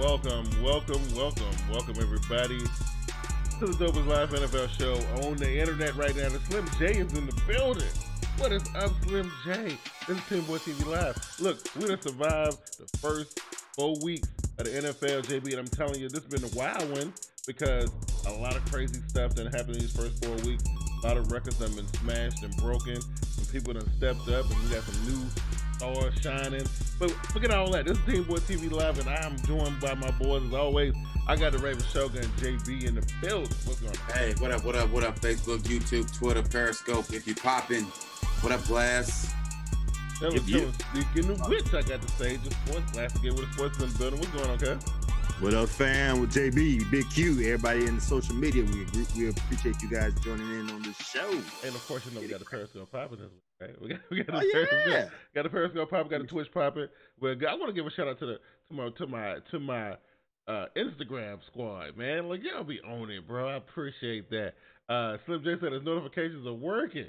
Welcome, everybody, to the Dopest Live NFL show on the internet right now. The Slim J is in the building. What is up, Slim J? This is TeamBoydTV Live. Look, we done survived the first 4 weeks of the NFL, JB, and I'm telling you, this has been a wild one because a lot of crazy stuff that happened in these first 4 weeks. A lot of records have been smashed and broken. Some people done stepped up, and we got some new stars shining. But forget all that. This is TeamBoydTV Live, and I'm joined by my boys as always. I got the Raven Shogun JB in the building. What's going on? Hey, what up? Facebook, YouTube, Twitter, Periscope. If you popping, what up, Glass? Speaking of which, I got to say, just sports. Glass to get with the sports in the building. What's going on, okay? What up, fam? With JB, Big Q, everybody in the social media. We appreciate you guys joining in on this show. And of course, you know we got the Periscope popping this week, right? We got the Periscope, got the Periscope popping, got the Twitch popping. Well, I want to give a shout out to my Instagram squad, man. Like, y'all be on it, bro. I appreciate that. Slim J said his notifications are working.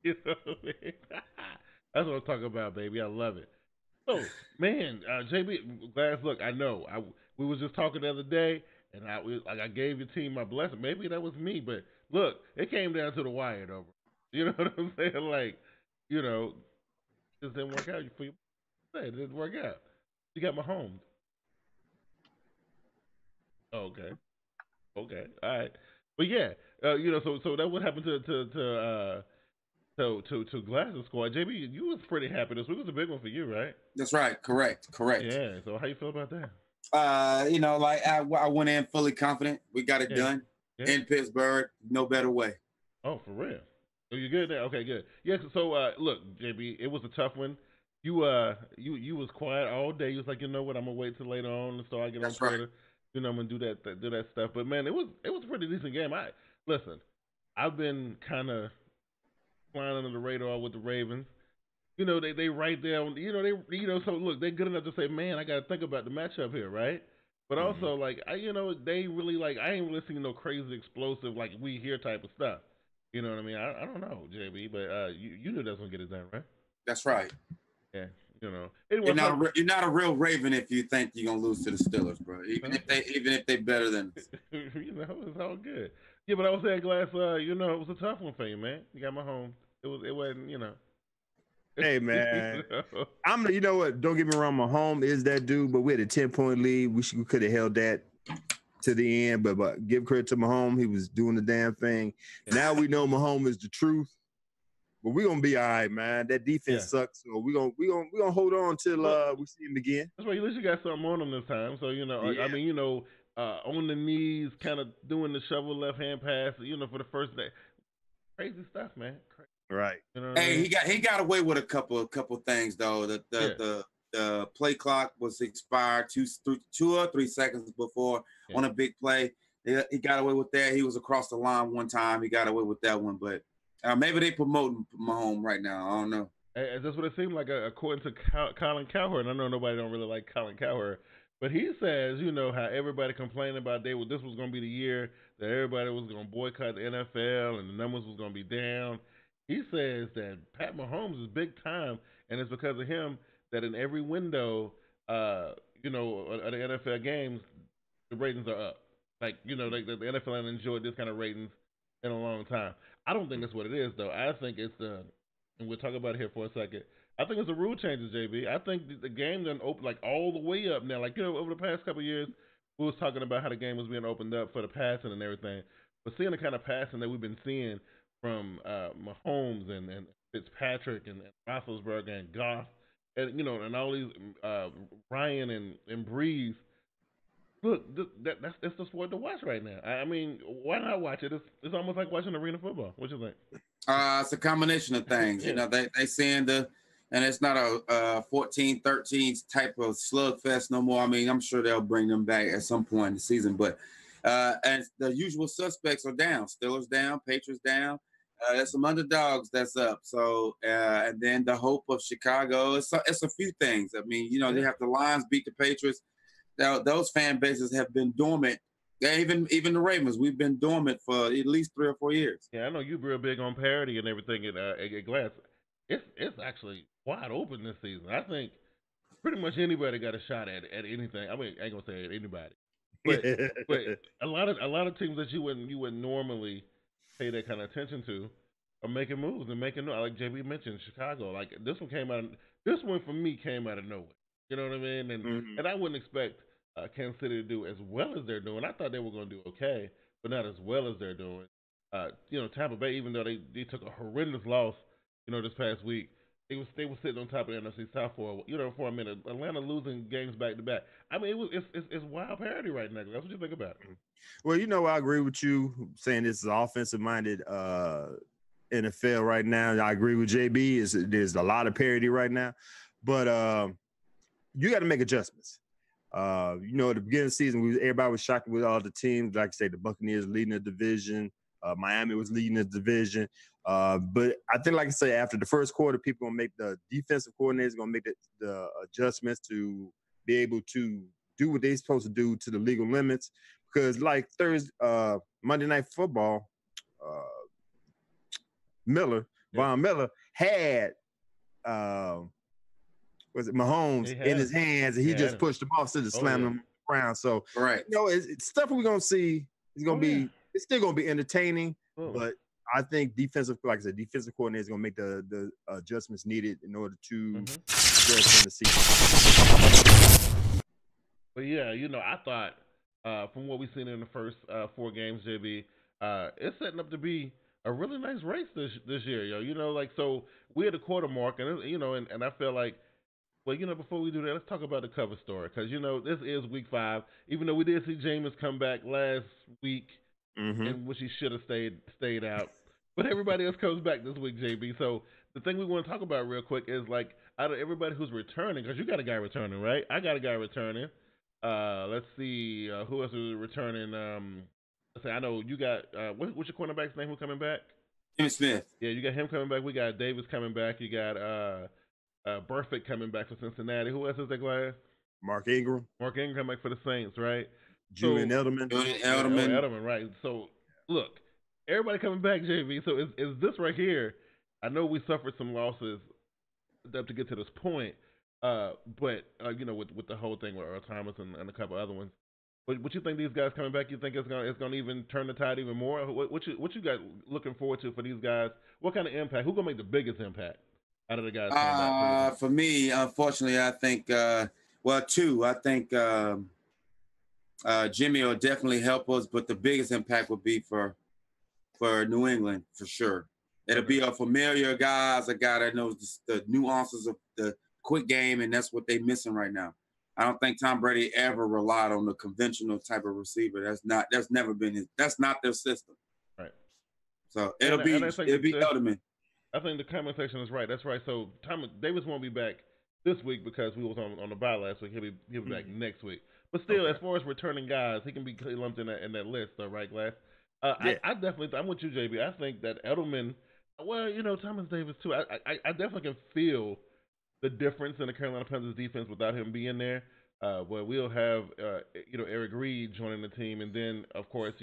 You know what I mean? That's what I'm talking about, baby. I love it. Oh man, JB, Glass. Look, I know we was just talking the other day, and I gave your team my blessing. Maybe that was me, but look, it came down to the wire, though. You know what I'm saying? Like, you know, it just didn't work out for you. It didn't work out. You got my home. Oh, okay, all right. But yeah, you know, so that what happened to Glass's squad. JB, you was pretty happy this week. It was a big one for you, right? That's right. Correct. Yeah. So how you feel about that? You know, like I went in fully confident. We got it done in Pittsburgh. No better way. Oh, for real? So you good there? Okay, good. Yeah. So look, JB, it was a tough one. You was quiet all day. You was like, you know what? I'm gonna wait till later on, so I get on Twitter. Right. You know, I'm gonna do that stuff. But man, it was a pretty decent game. Listen, I've been kind of flying under the radar with the Ravens. You know, they right there. So look, they're good enough to say, man, I got to think about the matchup here, right? But also, like, they really like. I ain't really seen no crazy explosive like we hear type of stuff. You know what I mean? I don't know, JB, but you knew that's gonna get it done, right? That's right. Yeah. You know, you're not a real Raven if you think you're gonna lose to the Steelers, bro. Even if they better than us. You know, it's all good. Yeah, but I was saying, Glass. You know, it was a tough one for you, man. You got my home. It wasn't, you know. Hey man, you know what? Don't get me wrong, Mahomes is that dude, but we had a 10-point lead. We could have held that to the end, but give credit to Mahomes, he was doing the damn thing. Now we know Mahomes is the truth, but we're gonna be all right, man. That defense sucks, so we're gonna hold on till we see him again. That's why at least you got something on him this time. So you know, I mean, you know, on the knees, kind of doing the shovel left hand pass, you know, for the first day. Crazy stuff, man. Right. You know hey, he got away with a couple things though. The play clock was expired 2 or 3 seconds before on a big play. He got away with that. He was across the line one time. He got away with that one, but maybe they promoting Mahomes right now. I don't know. Hey, that's what it seemed like, according to Colin Cowherd. I know nobody don't really like Colin Cowherd, but he says, you know, how everybody complaining about this was going to be the year that everybody was going to boycott the NFL and the numbers was going to be down. He says that Pat Mahomes is big time, and it's because of him that in every window, you know, of the NFL games, the ratings are up. Like, you know, like the NFL hasn't enjoyed this kind of ratings in a long time. I don't think that's what it is, though. I think it's and we'll talk about it here for a second. I think it's the rule changes, JB. I think the game done open like all the way up now. Like, you know, over the past couple of years, we was talking about how the game was being opened up for the passing and everything. But seeing the kind of passing that we've been seeing from Mahomes and Fitzpatrick and Roethlisberger and Goff, and you know, and all these Ryan and Breeze. Look, that's the sport to watch right now. I mean, why not watch it? It's almost like watching arena football. What you think? It's a combination of things. You know, they saying and it's not a 14-13 type of slugfest no more. I mean, I'm sure they'll bring them back at some point in the season, but and the usual suspects are down. Steelers down, Patriots down. There's some underdogs that's up. So, and then the hope of Chicago. It's a few things. I mean, you know, they have the Lions beat the Patriots. Now, those fan bases have been dormant. Yeah, even the Ravens, we've been dormant for at least 3 or 4 years. Yeah, I know you're real big on parity and everything at Glass. It's actually wide open this season. I think pretty much anybody got a shot at anything. I mean, I ain't gonna say at anybody, but but a lot of teams that you wouldn't normally pay that kind of attention to are making moves and making like JB mentioned Chicago. Like this one for me came out of nowhere. You know what I mean? And I wouldn't expect Kansas City to do as well as they're doing. I thought they were going to do okay, but not as well as they're doing. Tampa Bay, even though they took a horrendous loss, this past week, they were sitting on top of the NFC South for a minute. Atlanta losing games back to back. I mean, it's wild parity right now. That's what you think about it. Well, I agree with you saying this is offensive minded NFL right now. I agree with JB. There's a lot of parity right now, but you got to make adjustments. At the beginning of the season, everybody was shocked with all the teams. Like I say, the Buccaneers leading the division. Miami was leading the division. But I think, like I say, after the first quarter, people going to make the defensive coordinators going to make the adjustments to be able to do what they're supposed to do to the legal limits. Because like Monday Night Football, Von Miller had was it Mahomes in his hands, and he just pushed him off to slam him around. So, right, it's stuff we're gonna see. It's gonna be, it's still gonna be entertaining, but I think defensive coordinator is gonna make the adjustments needed in order to progress in the season. But yeah, I thought from what we've seen in the first 4 games, JB, it's setting up to be a really nice race this year, yo. So we're at the quarter mark, and and I feel like. Well, before we do that, let's talk about the cover story because this is week 5. Even though we did see Jameis come back last week, in which he should have stayed out, but everybody else comes back this week, JB. So the thing we want to talk about real quick is like out of everybody who's returning, because you got a guy returning, right? I got a guy returning. Let's see who else is returning. Let's say I know you got what's your cornerback's name? Who's coming back? Jimmy Smith. Yeah, you got him coming back. We got Davis coming back. You got Burfict coming back for Cincinnati. Who else is that class? Mark Ingram. Mark Ingram coming back for the Saints, right? Julian Edelman. Edelman, right. So, look, everybody coming back, JV. So, is this right here? I know we suffered some losses to get to this point, but, with the whole thing with Earl Thomas and a couple other ones. But what you think these guys coming back? You think it's gonna even turn the tide even more? What you guys looking forward to for these guys? What kind of impact? Who's gonna make the biggest impact? Out of the guys for me, unfortunately, I think two. I think Jimmy will definitely help us, but the biggest impact would be for New England for sure. It'll be a familiar guy, a guy that knows the nuances of the quick game, and that's what they're missing right now. I don't think Tom Brady ever relied on the conventional type of receiver. That's never been that's not their system. Right. So it'll be Edelman. I think the comment section is right. That's right. So Davis won't be back this week because we was on the bye last week. He'll be back next week. But still, as far as returning guys, he can be lumped in that list, though, right, Glass? I definitely, I'm with you, JB. I think that Edelman, Thomas Davis too. I definitely can feel the difference in the Carolina Panthers defense without him being there. Where we'll have Eric Reed joining the team, and then of course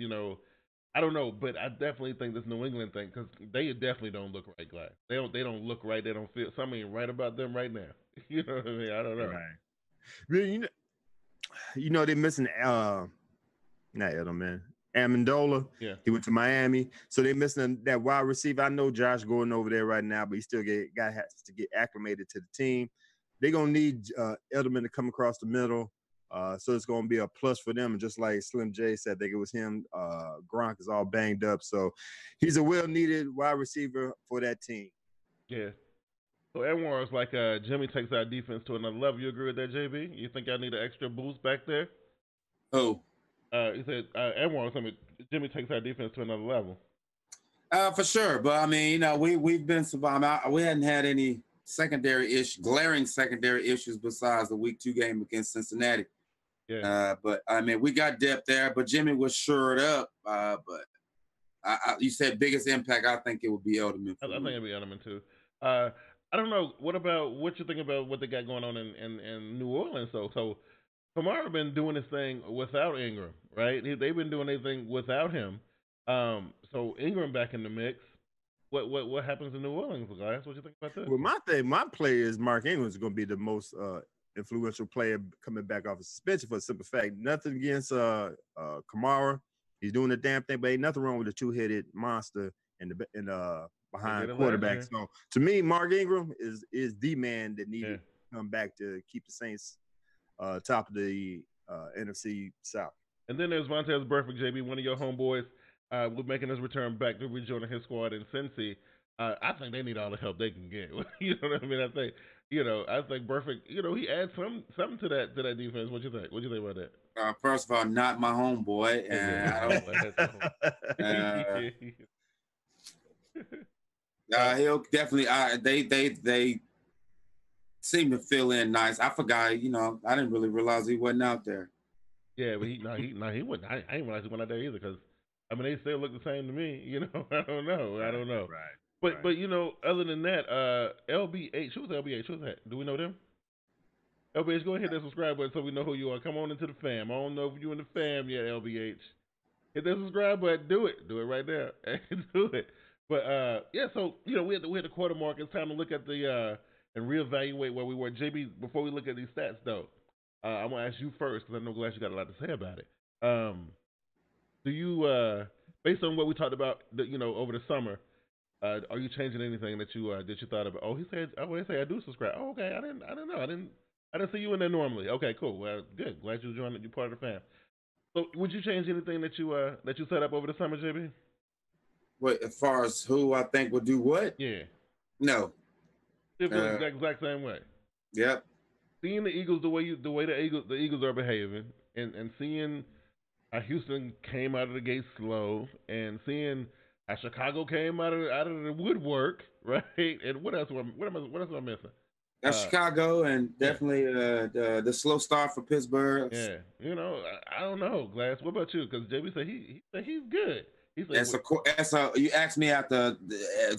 I don't know, but I definitely think this New England thing because they definitely don't look right, Glass. They don't look right. They don't feel something ain't right about them right now. You know what I mean? I don't know. Right. Really, they're missing not Edelman, Amendola. Yeah, he went to Miami, so they're missing that wide receiver. I know Josh Gordon over there right now, but he still has to get acclimated to the team. They're gonna need Edelman to come across the middle. So it's going to be a plus for them. And just like Slim J said, I think it was him. Gronk is all banged up. So he's a well-needed wide receiver for that team. Yeah. So Edwards, like Jimmy takes our defense to another level. You agree with that, JB? You think y'all need an extra boost back there? Oh. He said Edwards, Jimmy takes our defense to another level. For sure. But, I mean, we've been surviving. We hadn't had any glaring secondary issues besides the week 2 game against Cincinnati. Yeah. But I mean, we got depth there, but Jimmy was shored up. But you said biggest impact. I think it would be Edelman. I think it'd be Edelman too. I don't know. What you think about what they got going on in New Orleans? So Kamara been doing his thing without Ingram, right? They've been doing their thing without him. So Ingram back in the mix. What happens in New Orleans, guys? What you think about this? Well, my play is Mark Ingram is going to be the most influential player coming back off a suspension for a simple fact. Nothing against Kamara. He's doing the damn thing, but ain't nothing wrong with the two-headed monster in behind quarterback. So to me, Mark Ingram is the man that needed to come back to keep the Saints top of the NFC South. And then there's Vontaze Burfict, JB, one of your homeboys, with making his return back to rejoining his squad in Cincy. I think they need all the help they can get. You know what I mean? I think Burfict, he adds something to that defense. What you think? What you think about that? First of all, not my homeboy, and he'll definitely. They seem to fill in nice. I forgot. I didn't really realize he wasn't out there. Yeah, but he wouldn't. I didn't realize he went out there either because they still look the same to me. I don't know. Right. But other than that, LBH. Who's LBH? Who's that? Do we know them? LBH, go ahead and hit that subscribe button so we know who you are. Come on into the fam. I don't know if you in the fam yet, LBH. Hit that subscribe button. Do it right there. Do it. But so we had the quarter mark. It's time to look at the and reevaluate where we were. JB, before we look at these stats though, I want to ask you first because I know Glass, you got a lot to say about it. Do you, based on what we talked about, over the summer, are you changing anything that you thought about? Oh, he said, they say I do subscribe. Oh, okay, I didn't know. I didn't see you in there normally. Okay, cool. Well, good. Glad you joined. You're part of the fam. So, would you change anything that you set up over the summer, JB? Wait, as far as who I think will do what? Yeah. No. It feels the exact same way. Yep. Seeing the Eagles the way the Eagles are behaving, and seeing how Houston came out of the gate slow, and seeing how Chicago came out of the woodwork, right? And what else am I missing? That's Chicago, and definitely the slow start for Pittsburgh. Yeah, I don't know, Glass. What about you? Because JB said he's good. He said, you asked me after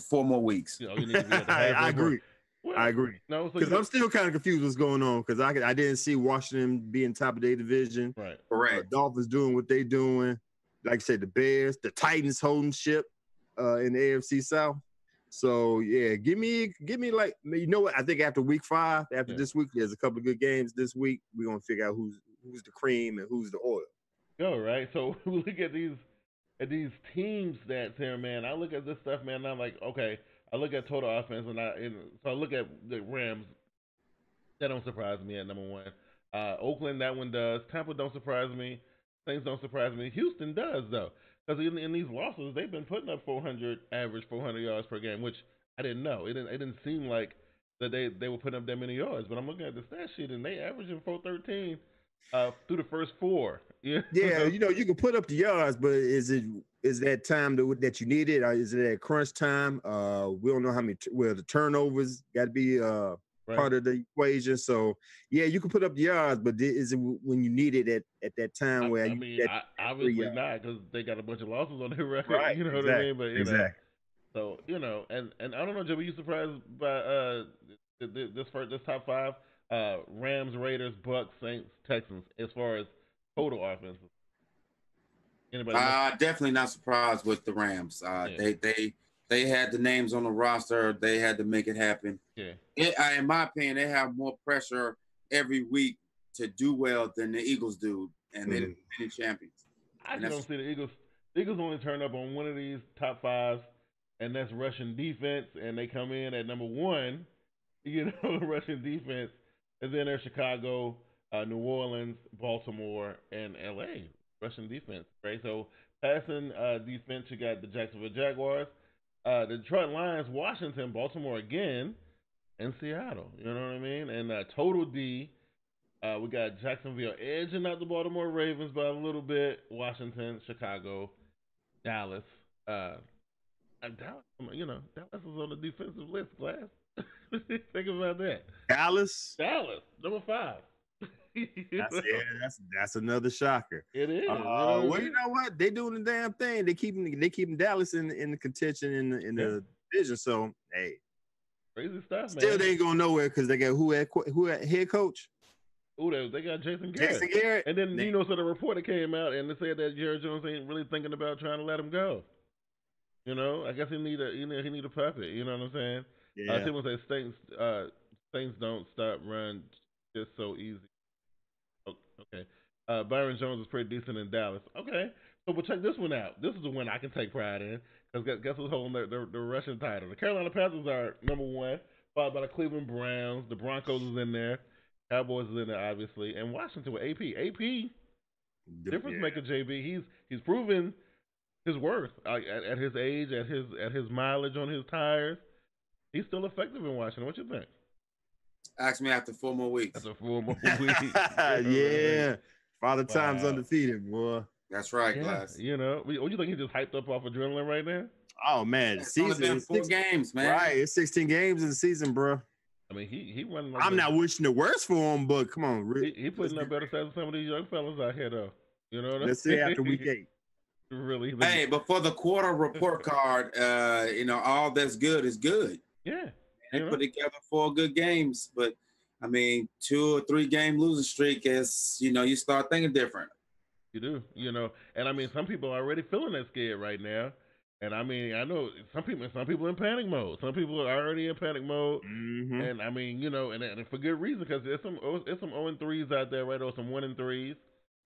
4 more weeks. You need to be at the I agree. Well, I agree. No, because I'm still kind of confused what's going on because I didn't see Washington being top of their division. Right. Correct. Dolphins doing what they doing. Like I said, the Bears, the Titans holding ship in the AFC South. So yeah, give me like what I think after week 5, after this week, there's a couple of good games this week. We're gonna figure out who's the cream and who's the oil. All right. So we look at these team stats here, man. I look at this stuff, man, and I'm like, okay. I look at total offense, so I look at the Rams. That don't surprise me at number 1. Oakland, that one does. Tampa don't surprise me. Saints don't surprise me. Houston does though, because in these losses they've been putting up 400 yards per game, which I didn't know. It didn't seem like that they were putting up that many yards, but I'm looking at the stat sheet and they averaging 413 through the first 4. Yeah, you can put up the yards, but is that time that you need it, or is it at crunch time? We don't know how many. The turnovers got to be part of the equation. So yeah, you can put up the yards, but is it when you need it at that time where obviously not, because they got a bunch of losses on their record. Right, you know exactly, what I mean? But exactly. So and I don't know, Joe, were you surprised by this top 5? Rams, Raiders, Bucks, Saints, Texans, as far as total offense. Definitely not surprised with the Rams. They had the names on the roster. They had to make it happen. Yeah. In my opinion, they have more pressure every week to do well than the Eagles do, and they're the champions. I don't see the Eagles. The Eagles only turn up on one of these top 5s, and that's rushing defense, and they come in at number 1, rushing defense, and then there's Chicago, New Orleans, Baltimore, and LA rushing defense, right? So passing defense, you got the Jacksonville Jaguars, the Detroit Lions, Washington, Baltimore again, and Seattle. You know what I mean? And total D, we got Jacksonville edging out the Baltimore Ravens by a little bit, Washington, Chicago, Dallas. Dallas, Dallas is on the defensive list, Glass. Think about that. Dallas, number 5. That's another shocker. It is. Well, you know what? They doing the damn thing. They keeping Dallas in the contention in the division. So hey, crazy stuff, man. Still, they ain't going nowhere because they got who at head coach? Oh, they got Jason Garrett. And then so the report came out and they said that Jerry Jones ain't really thinking about trying to let him go. I guess he need a puppet. You know what I'm saying? Yeah. People say Saints don't stop run just so easy. Okay. Byron Jones is pretty decent in Dallas. Okay. So we'll check this one out. This is the one I can take pride in. Because guess who's holding the Russian title? The Carolina Panthers are number one, followed by the Cleveland Browns. The Broncos is in there. Cowboys is in there, obviously. And Washington with AP. AP, difference maker, JB. He's proven his worth at his age, at his mileage on his tires. He's still effective in Washington. What you think? Ask me after 4 more weeks. After 4 more weeks. Yeah. Father Time's undefeated, boy. That's right, yeah, Glass. You know, what you think he just hyped up off adrenaline right now? Oh man, It's only been 4 games, man. Right, it's 16 games in the season, bro. I mean, he running. Like I'm not wishing the worst for him, but come on, he putting up better stats than some of these young fellas out here, though. You know what let's say after week 8. Really? Hey, but for the quarter report card, all that's good is good. Yeah. They put together 4 good games, but I mean, 2 or 3 game losing streak is, you start thinking different. You do, and I mean, some people are already feeling that scared right now, and I mean, I know some people in panic mode. Some people are already in panic mode, and I mean, and for good reason, because there's some 0-3s out there, right, or some 1-3s.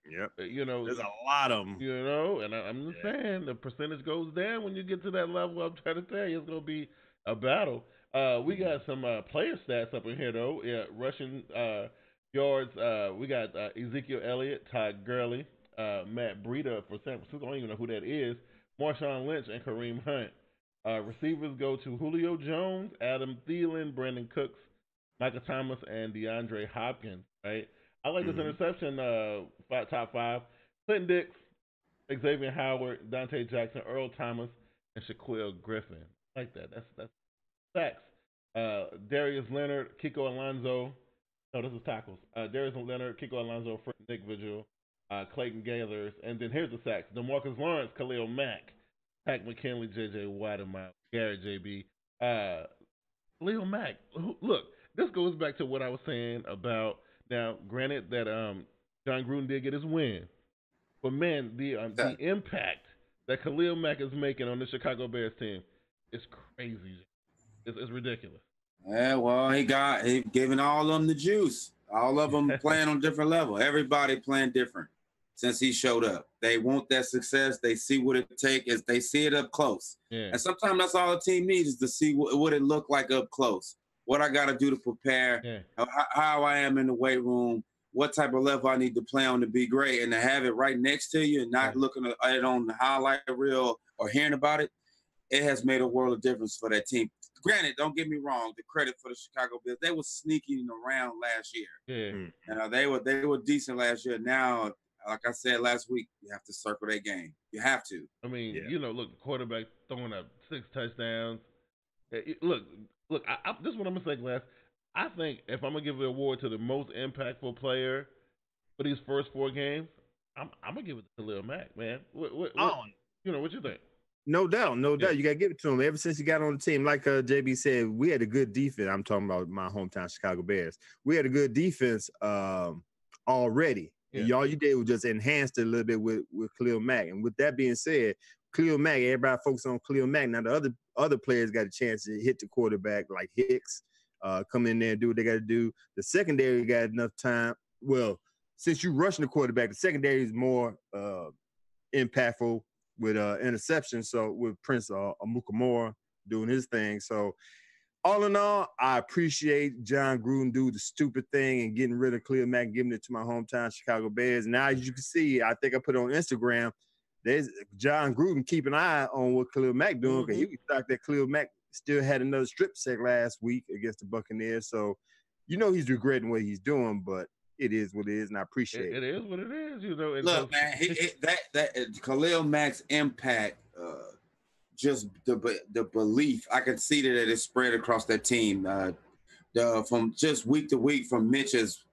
Yep. There's a lot of them. And I'm just saying the percentage goes down when you get to that level. I'm trying to tell you, it's gonna be a battle. We got some player stats up in here though. Yeah, rushing yards. We got Ezekiel Elliott, Todd Gurley, Matt Breida for San Francisco. I don't even know who that is. Marshawn Lynch and Kareem Hunt. Receivers go to Julio Jones, Adam Thielen, Brandon Cooks, Michael Thomas, and DeAndre Hopkins. Right. I like this interception. Top 5: Clinton Dix, Xavier Howard, Dante Jackson, Earl Thomas, and Shaquille Griffin. I like that. That's facts. Darius Leonard, Kiko Alonso. No, this is tackles. Darius Leonard, Kiko Alonso, Nick Vigil, Clayton Gaylors, and then here's the sacks: DeMarcus Lawrence, Khalil Mack, Pat McKinley, J.J. Watt, and Myles Garrett, J.B. Khalil Mack. Look, this goes back to what I was saying about. Now, granted that John Gruden did get his win, but man, the impact that Khalil Mack is making on the Chicago Bears team is crazy. It's ridiculous. Yeah, well, he giving all of them the juice. All of them playing on a different level. Everybody playing different since he showed up. They want that success. They see what it takes. They see it up close. Yeah. And sometimes that's all a team needs is to see what it looked like up close. What I got to do to prepare, how I am in the weight room, what type of level I need to play on to be great, and to have it right next to you and not looking at it on the highlight reel or hearing about it, it has made a world of difference for that team. Granted, don't get me wrong, the credit for the Chicago Bears, they were sneaking around last year. Yeah. They were decent last year. Now, like I said last week, you have to circle that game. You have to. I mean, look, the quarterback throwing up 6 touchdowns. Look, this is what I'm gonna say, Glass. I think if I'm gonna give the award to the most impactful player for these first 4 games, I'm gonna give it to Khalil Mack, man. What you think? No doubt. You gotta give it to him. Ever since he got on the team, like JB said, we had a good defense. I'm talking about my hometown Chicago Bears. We had a good defense already. And all you did was just enhance it a little bit with Khalil Mack. And with that being said, Khalil Mack, everybody focused on Khalil Mack. Now the other players got a chance to hit the quarterback, like Hicks, come in there and do what they got to do. The secondary got enough time. Well, since you're rushing the quarterback, the secondary is more impactful with interception. So with Prince Amukamara doing his thing. So all in all, I appreciate John Gruden do the stupid thing and getting rid of Khalil Mack and giving it to my hometown Chicago Bears. Now, as you can see, I think I put it on Instagram. There's John Gruden keep an eye on what Khalil Mack doing because he was shocked that Khalil Mack still had another strip sack last week against the Buccaneers. So, he's regretting what he's doing, but it is what it is, and I appreciate it. It is what it is, Look, man, that Khalil Mack's impact, just the belief, I can see that it is spread across that team. From just week to week, from Mitch's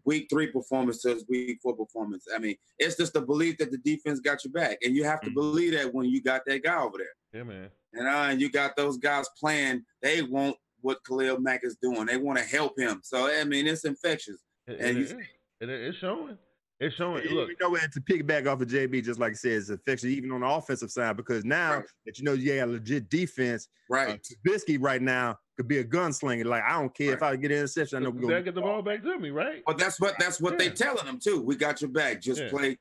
week 3 performance to his week 4 performance. I mean, it's just the belief that the defense got your back, and you have to believe that when you got that guy over there. Yeah, man. And you got those guys playing. They want what Khalil Mack is doing. They want to help him. So I mean, it's infectious. It's showing. It's showing. Look, to piggyback off of JB, just like I said, it's infectious even on the offensive side because now that you got a legit defense, right? Trubisky right now could be a gunslinger. Like, I don't care if I get an interception. I know we're gonna get the ball back to me, right? Well, that's what they telling them too. We got your back. Just play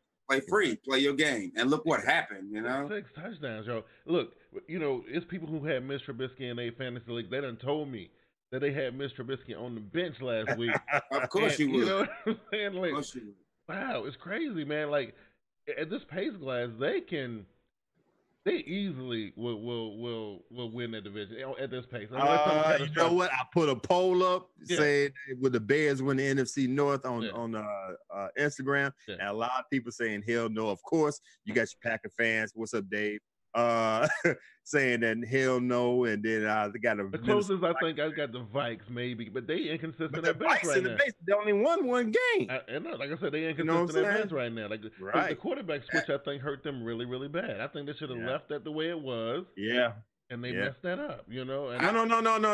free, play your game, and look what happened. 6 touchdowns, yo. Look, it's people who had Mitch Trubisky in their fantasy league. They done told me that they had Mitch Trubisky on the bench last week. Of course you would. You know what I'm saying? Like, of course you would. Wow, it's crazy, man. Like, at this pace, Glass, they easily will win that division at this pace. You know what? I put a poll up saying would the Bears win the NFC North on Instagram, and a lot of people saying hell no. Of course, you got your Packer fans. What's up, Dave? Saying that hell no, and then they got the closest I think I got the Vikes maybe, but they inconsistent but at best right now. They only won one game. Like I said, they inconsistent at best right now. Like the quarterback switch, I think hurt them really, really bad. I think they should have left that the way it was. Yeah. And they messed that up, And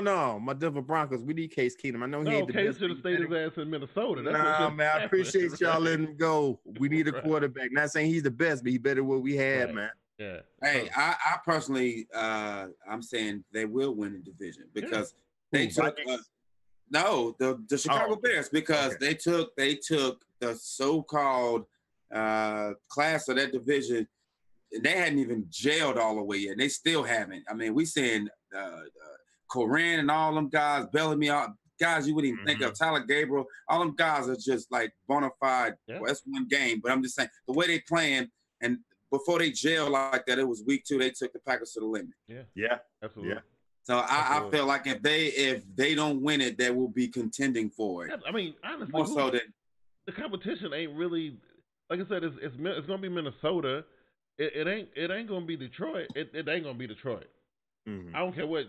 no. My Denver Broncos, we need Case Keenum. I know he ain't the best. Case should have stayed his ass in Minnesota. That's man, I appreciate y'all letting him go. We need a quarterback. Not saying he's the best, but he better than what we had, man. Yeah. Hey, I personally, I'm saying they will win the division because they took the Chicago Bears because they took the so-called class of that division. They hadn't even jailed all the way yet. They still haven't. I mean, we seeing Coran and all them guys, Bellamy, guys you wouldn't even think of, Tyler Gabriel. All them guys are just like bona fide. Yeah. Well, that's one game, but I'm just saying the way they playing and. Before they jailed like that, it was week 2. They took the Packers to the limit. Yeah, absolutely. Yeah. So I feel like if they don't win it, they will be contending for it. I mean, honestly, more so than the competition ain't really. Like I said, it's gonna be Minnesota. It ain't gonna be Detroit. It ain't gonna be Detroit. I don't care what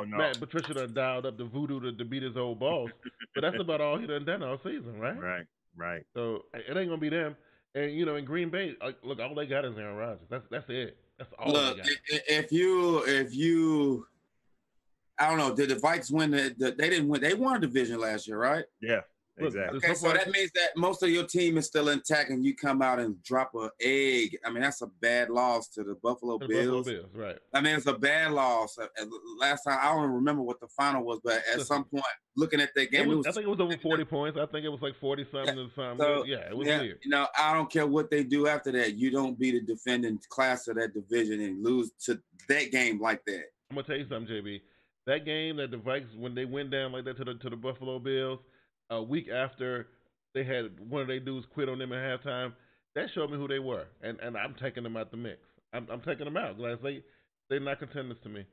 Matt Patricia done dialed up the voodoo to beat his old boss, but that's about all he done all season, right? Right. So it ain't gonna be them. And in Green Bay, look, all they got is Aaron Rodgers. That's it. That's all they got. If you, I don't know. Did the Vikes win? They didn't win. They won a division last year, right? Yeah, exactly. Okay, so that means that most of your team is still intact, and you come out and drop an egg. I mean, that's a bad loss to the Buffalo Bills. Right. I mean, it's a bad loss. Last time, I don't remember what the final was, but at some point, looking at that game, I think it was over 40 points. I think it was like 40-something or something. So, it was weird. I don't care what they do after that. You don't beat a defending class of that division and lose to that game like that. I'm gonna tell you something, JB. That game that the Vikes, when they went down like that to the Buffalo Bills, a week after they had one of their dudes quit on them at halftime, that showed me who they were, and I'm taking them out the mix. I'm taking them out. Glass, they're not contenders to me.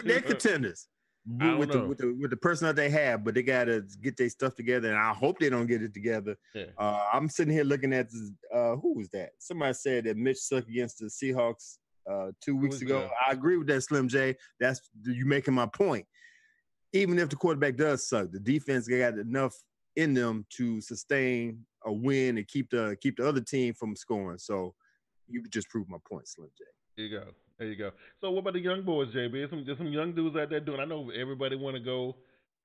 They're contenders. With the personnel they have, but they gotta get their stuff together, and I hope they don't get it together. Yeah. I'm sitting here looking at who was that? Somebody said that Mitch sucked against the Seahawks 2 weeks ago. That? I agree with that, Slim J. That's you making my point. Even if the quarterback does suck, the defense got enough in them to sustain a win and keep the other team from scoring. So you just proved my point, Slim J. There you go. So what about the young boys, JB? There's some young dudes out there doing. I know everybody want to go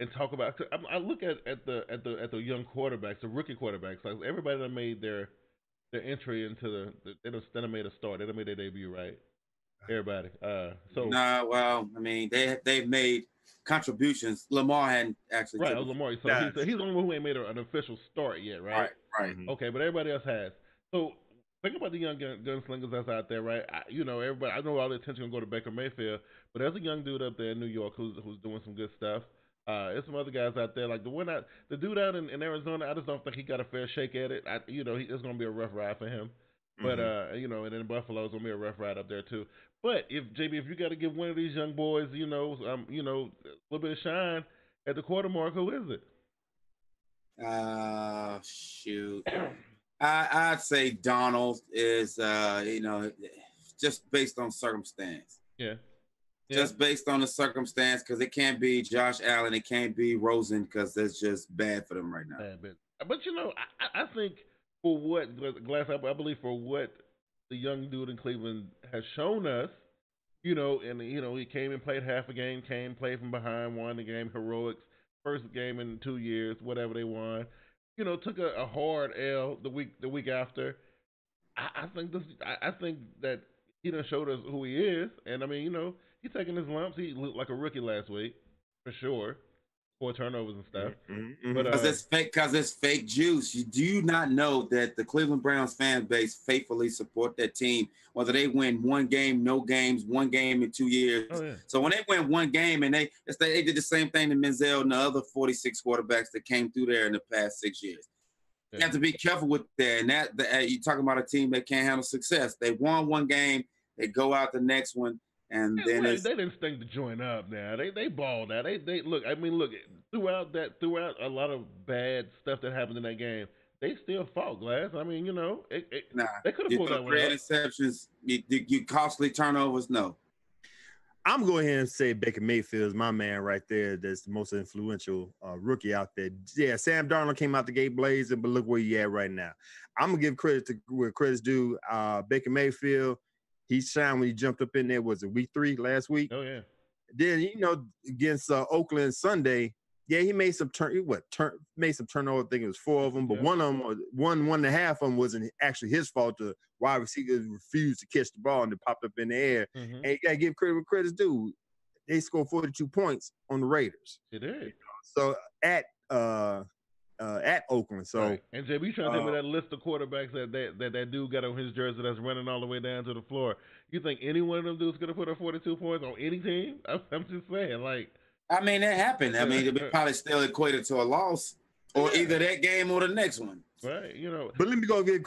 and talk about. I look at the young quarterbacks, the rookie quarterbacks. Like everybody that made their entry into they done made a start. They done made their debut, right? Everybody. Well, I mean, they've made contributions. Lamar hadn't actually. Right, Lamar. So he's the only one who ain't made an official start yet, right? Right. Okay, but everybody else has. So. Think about the young gunslingers that's out there, right? Everybody. I know all the attention gonna go to Baker Mayfield, but there's a young dude up there in New York who's doing some good stuff. There's some other guys out there, like the dude out in Arizona. I just don't think he got a fair shake at it. It's gonna be a rough ride for him. But and then Buffalo's gonna be a rough ride up there too. But if you got to give one of these young boys, a little bit of shine at the quarter mark, who is it? Shoot. I'd say Donald is, just based on circumstance. Yeah. Just based on the circumstance, because it can't be Josh Allen, it can't be Rosen, because that's just bad for them right now. But I think for what Glass, I believe for what the young dude in Cleveland has shown us, he came and played half a game, played from behind, won the game, heroics, first game in 2 years, whatever they won. Took a hard L the week after. I think that he done showed us who he is, and I mean, He's taking his lumps. He looked like a rookie last week, for sure. 4 turnovers and stuff. But Because it's fake juice. You do not know that the Cleveland Browns fan base faithfully support that team, whether they win one game, no games, one game in 2 years. Oh, yeah. So when they win one game, and they did the same thing to Menzel and the other 46 quarterbacks that came through there in the past 6 years. Yeah. You have to be careful with that. And you're talking about a team that can't handle success. They won one game, they go out the next one. And then they didn't stink to join up. Now they balled out. They look. I mean, look throughout a lot of bad stuff that happened in that game. They still fought, Glass. I mean, they could have pulled that one out. Interceptions, you costly turnovers. No, I'm going ahead and say Baker Mayfield is my man right there. That's the most influential rookie out there. Yeah, Sam Darnold came out the gate blazing, but look where he at right now. I'm gonna give credit to where credit's due. Baker Mayfield. He shined when he jumped up in there. Was it week 3 last week? Oh, yeah. Then, against Oakland Sunday, yeah, he made some made some turnover. I think it was 4 of them, but one of them, one and a half of them wasn't actually his fault. The wide receivers refused to catch the ball and it popped up in the air. Mm-hmm. And you got to give credit where credit's due. They scored 42 points on the Raiders. It did. So at Oakland. So right. And JB, you trying to tell me that list of quarterbacks that dude got on his jersey that's running all the way down to the floor. You think any one of them dudes could have put up 42 points on any team? I'm just saying, like. I mean, that happened. I mean, it probably still equated to a loss, or either that game or the next one. Right. But let me go give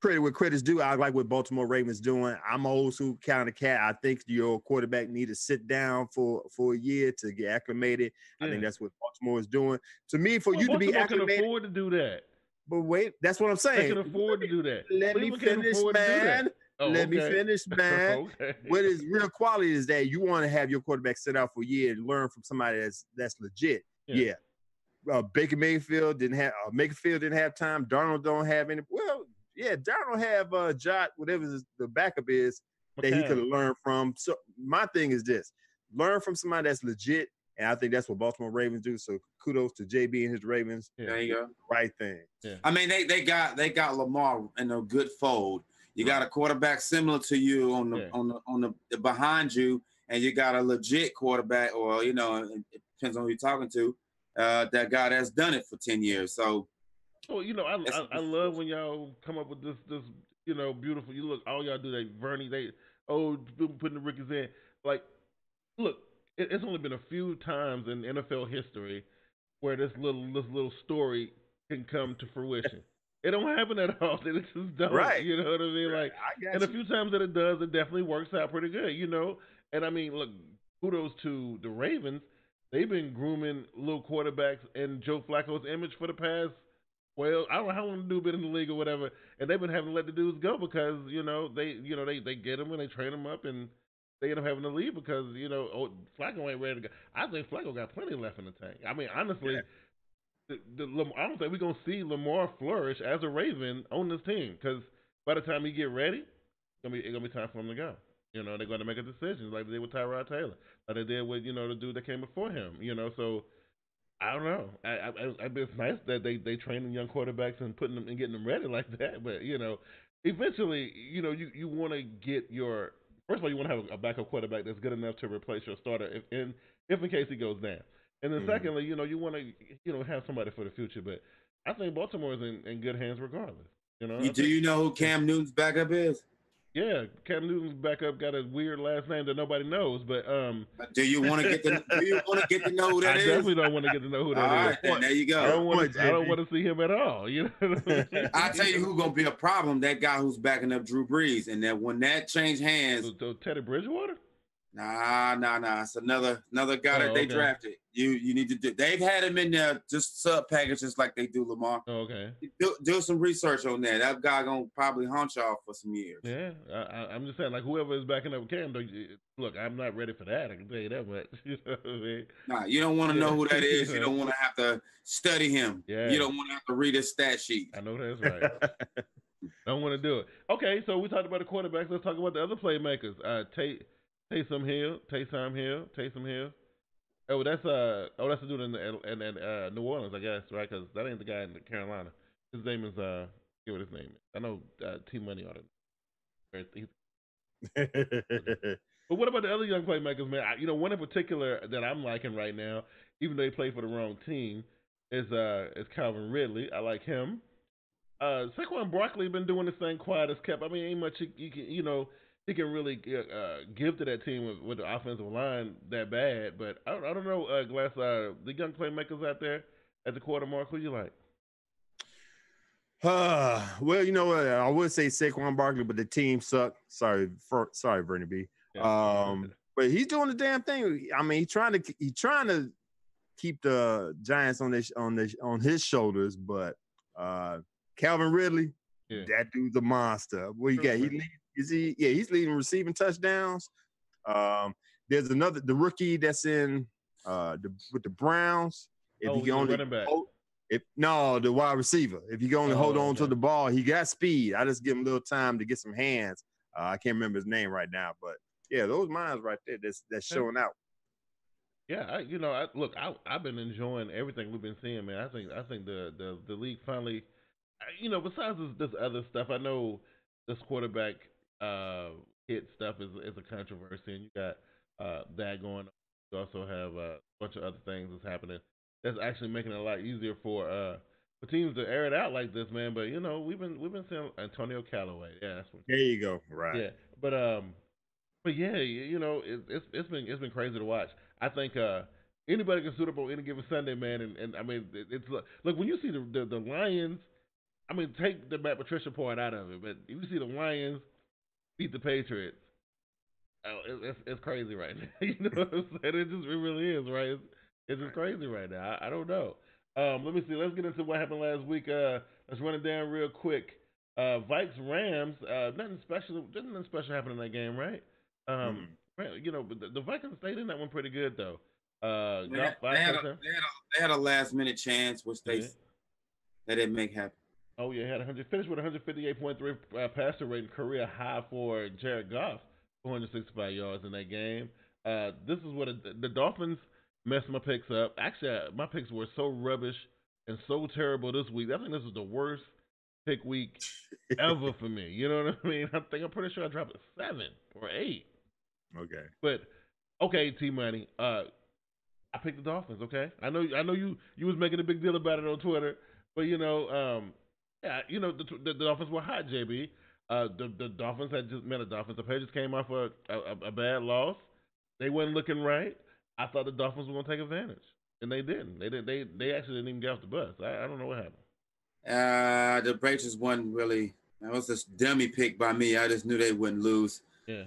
credit where credit's due. I like what Baltimore Ravens doing. I'm an old school kind of cat. I think your quarterback need to sit down for a year to get acclimated. Yeah. I think that's what Baltimore is doing. To me, for you to be acclimated, can afford to do that. But wait, that's what I'm saying. They can afford to do that. Let me finish, man. Let me finish, man. Okay. What is real quality is that you want to have your quarterback sit out for a year and learn from somebody that's legit. Yeah. Baker Mayfield didn't have time. Darnold don't have any. Well, yeah, Darnold have Jot, whatever the backup is that he could have learned from. So my thing is this: learn from somebody that's legit, and I think that's what Baltimore Ravens do. So kudos to JB and his Ravens. Yeah. There you go. Right thing. Yeah. I mean, they got Lamar in a good fold. You got a quarterback similar to you on the behind you, and you got a legit quarterback, or it depends on who you're talking to. That guy that's done it for 10 years. So, I love when y'all come up with this beautiful. You look, all y'all do that. Vernie, putting the rookies in. Like, look, it's only been a few times in NFL history where this little story can come to fruition. It don't happen that often. It just don't. Right. You know what I mean? Like, and a few times that it does, it definitely works out pretty good. And I mean, look, kudos to the Ravens. They've been grooming little quarterbacks in Joe Flacco's image for the past. Well, I don't know how long the dude been in the league or whatever, and they've been having to let the dudes go because they get them and they train them up and they end up having to leave because Flacco ain't ready to go. I think Flacco got plenty left in the tank. I mean, honestly. Yeah. I don't think we're going to see Lamar flourish as a Raven on this team because by the time he get ready, it's going to be time for him to go. They're going to make a decision like they did with Tyrod Taylor, like they did with, the dude that came before him, so I don't know. It's nice that they training young quarterbacks and putting them and getting them ready like that, but, eventually, you want to get your – first of all, you want to have a backup quarterback that's good enough to replace your starter if in case he goes down. And then secondly, you want to, have somebody for the future. But I think Baltimore is in good hands regardless. Do you know who Cam Newton's backup is? Yeah, Cam Newton's backup got a weird last name that nobody knows. But do you want to get to know who that is? I definitely don't want to get to know who that is. All right, then there you go. I don't want to see him at all. You know what I mean? I'll tell you who's gonna be a problem. That guy who's backing up Drew Brees, and that when that changed hands, so Teddy Bridgewater. Nah. It's another guy that they drafted. You need to do. They've had him in there just sub packages like they do Lamar. Oh, okay. Do some research on that. That guy gonna probably haunt y'all for some years. Yeah, I'm just saying, like whoever is backing up Cam. Look, I'm not ready for that. I can tell you that much. You know what I mean? Nah, you don't want to know who that is. You don't want to have to study him. Yeah. You don't want to have to read his stat sheet. I know that's right. Don't want to do it. Okay, so we talked about the quarterbacks. Let's talk about the other playmakers. Taysom Hill. Oh, that's the dude in New Orleans, I guess, right? Because that ain't the guy in Carolina. His name is what his name is. I know T Money on it. But what about the other young playmakers, man? One in particular that I'm liking right now, even though he played for the wrong team, is Calvin Ridley. I like him. Saquon Barkley been doing this thing quiet as kept. I mean, ain't much he can, he can really give to that team with the offensive line that bad. But I don't know, Glass, the young playmakers out there at the quarter mark, who you like? Well, you know what? I would say Saquon Barkley, but the team sucked. Sorry, Bernie B. Yeah. But he's doing the damn thing. I mean, he's trying to keep the Giants on his shoulders, but Calvin Ridley, that dude's a monster. What you got? He's leading receiving touchdowns. There's the rookie that's in with the Browns. If he can only running back. The wide receiver. If you can only hold on to the ball, he got speed. I just give him a little time to get some hands. I can't remember his name right now, but yeah, those minds right there that's showing out. Yeah, I've been enjoying everything we've been seeing, man. I think the league finally, besides this other stuff, I know this quarterback hit stuff is a controversy, and you got that going on. You also have a bunch of other things that's happening that's actually making it a lot easier for teams to air it out like this, man. But we've been seeing Antonio Callaway. Yeah, that's what. There you go. Right. Yeah, but yeah, it's been crazy to watch. I think anybody can suit up on any given Sunday, man. And I mean, it's look when you see the Lions. I mean, take the Matt Patricia part out of it, but if you see the Lions beat the Patriots, it's crazy right now. You know what I'm saying? It really is, right? It's just crazy right now. I don't know. Let me see. Let's get into what happened last week. Let's run it down real quick. Vikes Rams. Nothing special. Didn't nothing special happen in that game, right? But the Vikings stayed in that one pretty good though. They had a last minute chance, which they didn't make happen. Oh yeah, finished with 158.3 passer rating, career high for Jared Goff, 465 yards in that game. This is what the Dolphins messed my picks up. Actually, my picks were so rubbish and so terrible this week. I think this is the worst pick week ever for me. You know what I mean? I'm pretty sure I dropped a 7 or 8. Okay. But okay, T Money. I picked the Dolphins. Okay. I know you was making a big deal about it on Twitter, but the Dolphins were hot, JB. The Dolphins had just met the Dolphins. The Patriots came off a bad loss. They wasn't looking right. I thought the Dolphins were going to take advantage, and they didn't. They actually didn't even get off the bus. I don't know what happened. The Patriots wasn't really. That was a dummy pick by me. I just knew they wouldn't lose. Yeah.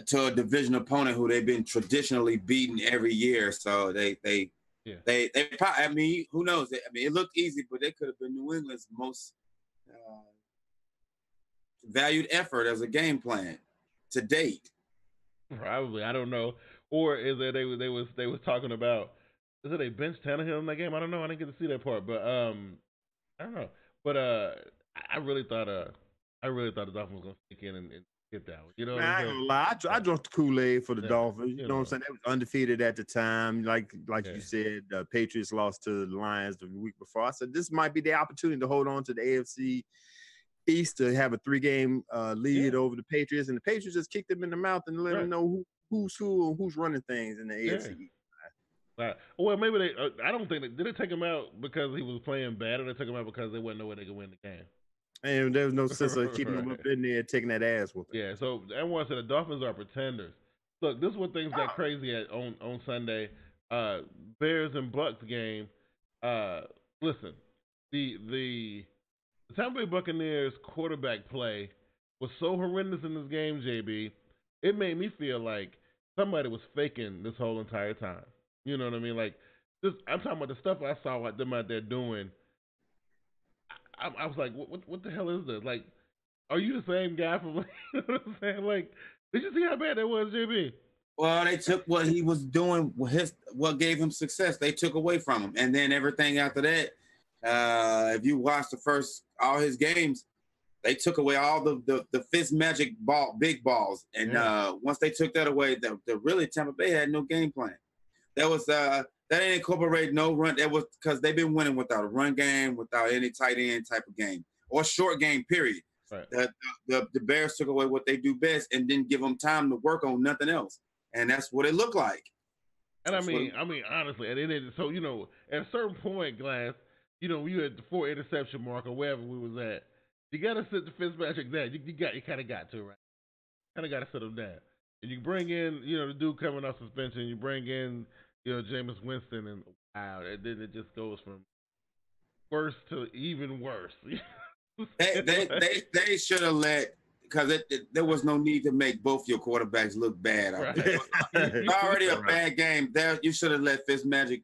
To a division opponent who they've been traditionally beaten every year, so they probably. I mean, who knows? I mean, it looked easy, but they could have been New England's most valued effort as a game plan to date. Probably, I don't know. Or is it they was talking about? Is it they benched Tannehill in that game? I don't know. I didn't get to see that part, but I don't know. But I really thought the Dolphins was gonna stick in and get that one. You know, I ain't gonna lie. I drank the Kool-Aid for the Dolphins. You know what I'm saying? They was undefeated at the time. Like you said, the Patriots lost to the Lions the week before. I said this might be the opportunity to hold on to the AFC East to have a 3-game lead over the Patriots, and the Patriots just kicked them in the mouth and let them know who's who and who's running things in the AFC East. Well, maybe they. I don't think did they take him out because he was playing bad, or they took him out because they wouldn't know where they could win the game. And there was no sense of keeping them up in there taking that ass with them. Yeah, so everyone said the Dolphins are pretenders. Look, this is what things got crazy on Sunday. Bears and Bucks game. Listen, the Tampa Bay Buccaneers quarterback play was so horrendous in this game, JB. It made me feel like somebody was faking this whole entire time. You know what I mean? Like, I'm talking about the stuff I saw them out there doing. I was like, what the hell is this? Like, are you the same guy from? You know what I'm saying? Like, did you see how bad that was, JB? Well, they took what he was doing, what gave him success. They took away from him, and then everything after that. If you watch all his games, they took away all the Fitz magic big balls, and once they took that away, the really Tampa Bay had no game plan. That didn't incorporate no run. That was because they've been winning without a run game, without any tight end type of game or short game. Period. Right. The Bears took away what they do best and didn't give them time to work on nothing else. and that's what it looked like. And I mean, honestly, and then so at a certain point, Glass, you had the 4 interception mark or wherever we was at. You got to sit the Fitzpatrick down. You kind of got to, right? Kind of got to sit him down. And you bring in, the dude coming off suspension. You bring in, Jameis Winston, and wow, and then it just goes from worse to even worse. They should have let, because there was no need to make both your quarterbacks look bad out there. It's already a bad game. There, you should have let Fitzpatrick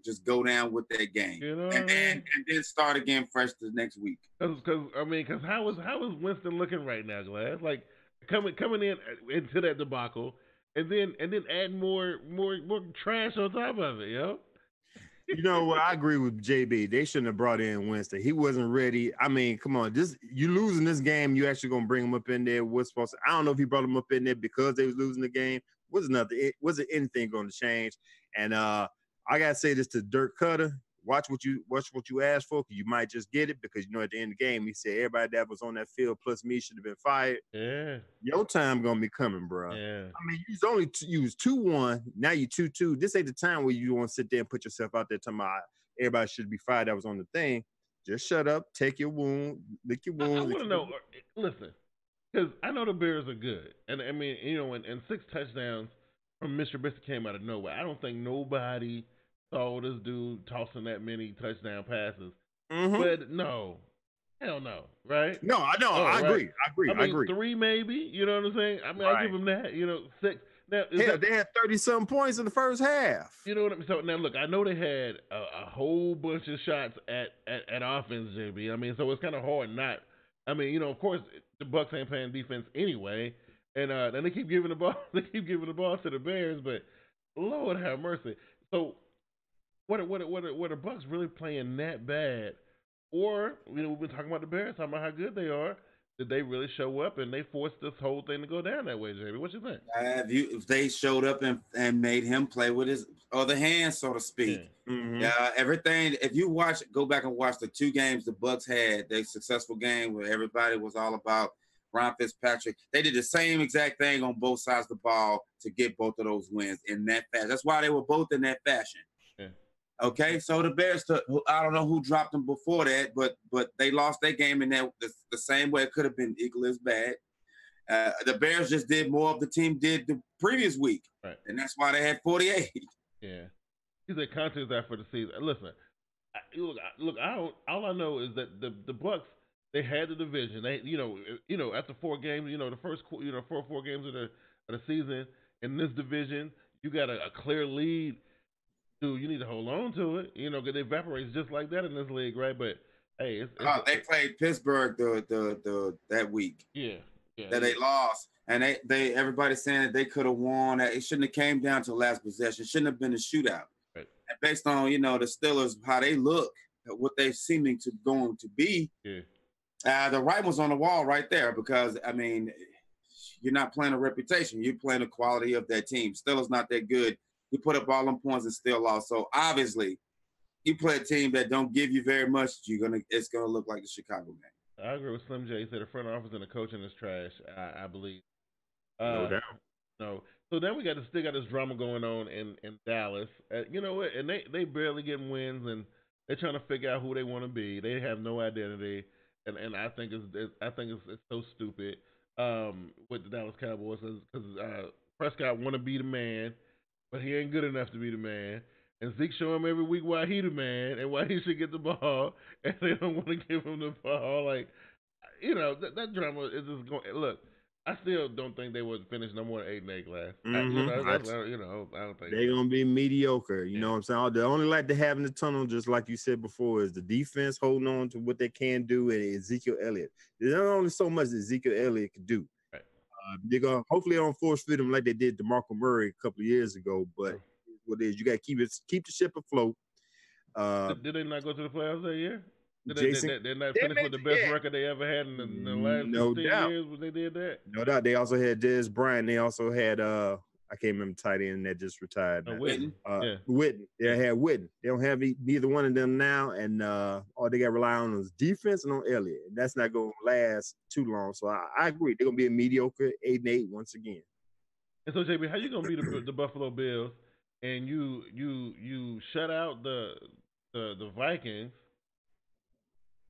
just go down with that game, and then start again fresh the next week. Because how is Winston looking right now, Glass? Like coming in into that debacle, and then add more trash on top of it, yo. You know what? I agree with JB. They shouldn't have brought in Winston. He wasn't ready. I mean, come on. You losing this game, you actually gonna bring him up in there. I don't know if he brought him up in there because they was losing the game. Wasn't anything going to change? And I gotta say this to Dirk Cutter. Watch what you asked for, because you might just get it, because at the end of the game he said everybody that was on that field plus me should have been fired. Yeah. Your time gonna be coming, bro. Yeah. I mean, you was 2-1, now you 2-2. This ain't the time where you want to sit there and put yourself out there talking about everybody should be fired that was on the thing. Just shut up, take your wound, lick your wound. I want to know. Listen, because I know the Bears are good, and I mean, and 6 touchdowns from Mr. Trubisky came out of nowhere. I don't think nobody saw this dude tossing that many touchdown passes. Mm-hmm. But no, hell no, right? No, I know. I agree. I agree. 3 maybe. You know what I'm saying? I mean, right. I give them that. 6. Now, they had 30-some points in the first half. You know what I mean? So now, look, I know they had a whole bunch of shots at offense, JB. I mean, so it's kind of hard not. I mean, of course, the Bucs ain't playing defense anyway, and they keep giving the ball. They keep giving the ball to the Bears, but Lord have mercy. So. What are the Bucs really playing that bad? Or, we've been talking about the Bears, talking about how good they are. Did they really show up and they forced this whole thing to go down that way, Jamie? What you think? If they showed up and made him play with his other hand, so to speak. Yeah. Mm-hmm. Everything, if you go back and watch the 2 games the Bucs had, their successful game where everybody was all about Ron Fitzpatrick, they did the same exact thing on both sides of the ball to get both of those wins in that fashion. That's why they were both in that fashion. Yeah. Okay, so the Bears, I don't know who dropped them before that, but they lost their game in that the same way. It could have been equally as bad. The Bears just did more of the team did the previous week, right. And that's why they had 48. Yeah, he's a contest out for the season. Listen, look. All I know is that the Bucs, they had the division. They after 4 games, the first 4 games of the season in this division, you got a clear lead. Dude, you need to hold on to it, because it evaporates just like that in this league, right? But hey, they played Pittsburgh that week. Yeah. They lost, and they everybody's saying that they could have won. It shouldn't have came down to the last possession. Shouldn't have been a shootout. Right. And based on the Steelers, how they look, what they're seeming to going to be, the writing was on the wall right there. Because I mean, you're not playing a reputation. You're playing the quality of that team. Steelers not that good. You put up all them points and still lost. So obviously, you play a team that don't give you very much. It's gonna look like the Chicago game. I agree with Slim J. He said the front office and the coaching is trash. I believe. No doubt. No. So then we still got this drama going on in Dallas. You know what? And they barely getting wins, and they're trying to figure out who they want to be. They have no identity, and I think it's so stupid with the Dallas Cowboys because Prescott want to be the man. But he ain't good enough to be the man. And Zeke show him every week why he the man and why he should get the ball. And they don't want to give him the ball. Like, that drama is just going. Look, I still don't think they would finish no more than 8-8 Glass. Mm-hmm. I don't think they're gonna be mediocre. You know what I'm saying? The only light they have in the tunnel, just like you said before, is the defense holding on to what they can do, and Ezekiel Elliott. There's only so much that Ezekiel Elliott can do. Right. They're gonna hopefully don't force feed them like they did to DeMarco Murray a couple of years ago. But what it is, you got to keep the ship afloat. Did they not go to the playoffs that year? They're not finished with the best record they ever had in the last 15 years when they did that? No doubt. They also had Dez Bryant. They also had I can't remember the tight end that just retired. Witten. Witten. They had Witten. They don't have neither one of them now, and all they got to rely on is defense and on Elliott. And that's not going to last too long. So I agree. They're going to be a mediocre 8-8 once again. And so, JB, how you gonna beat the Buffalo Bills and you shut out the Vikings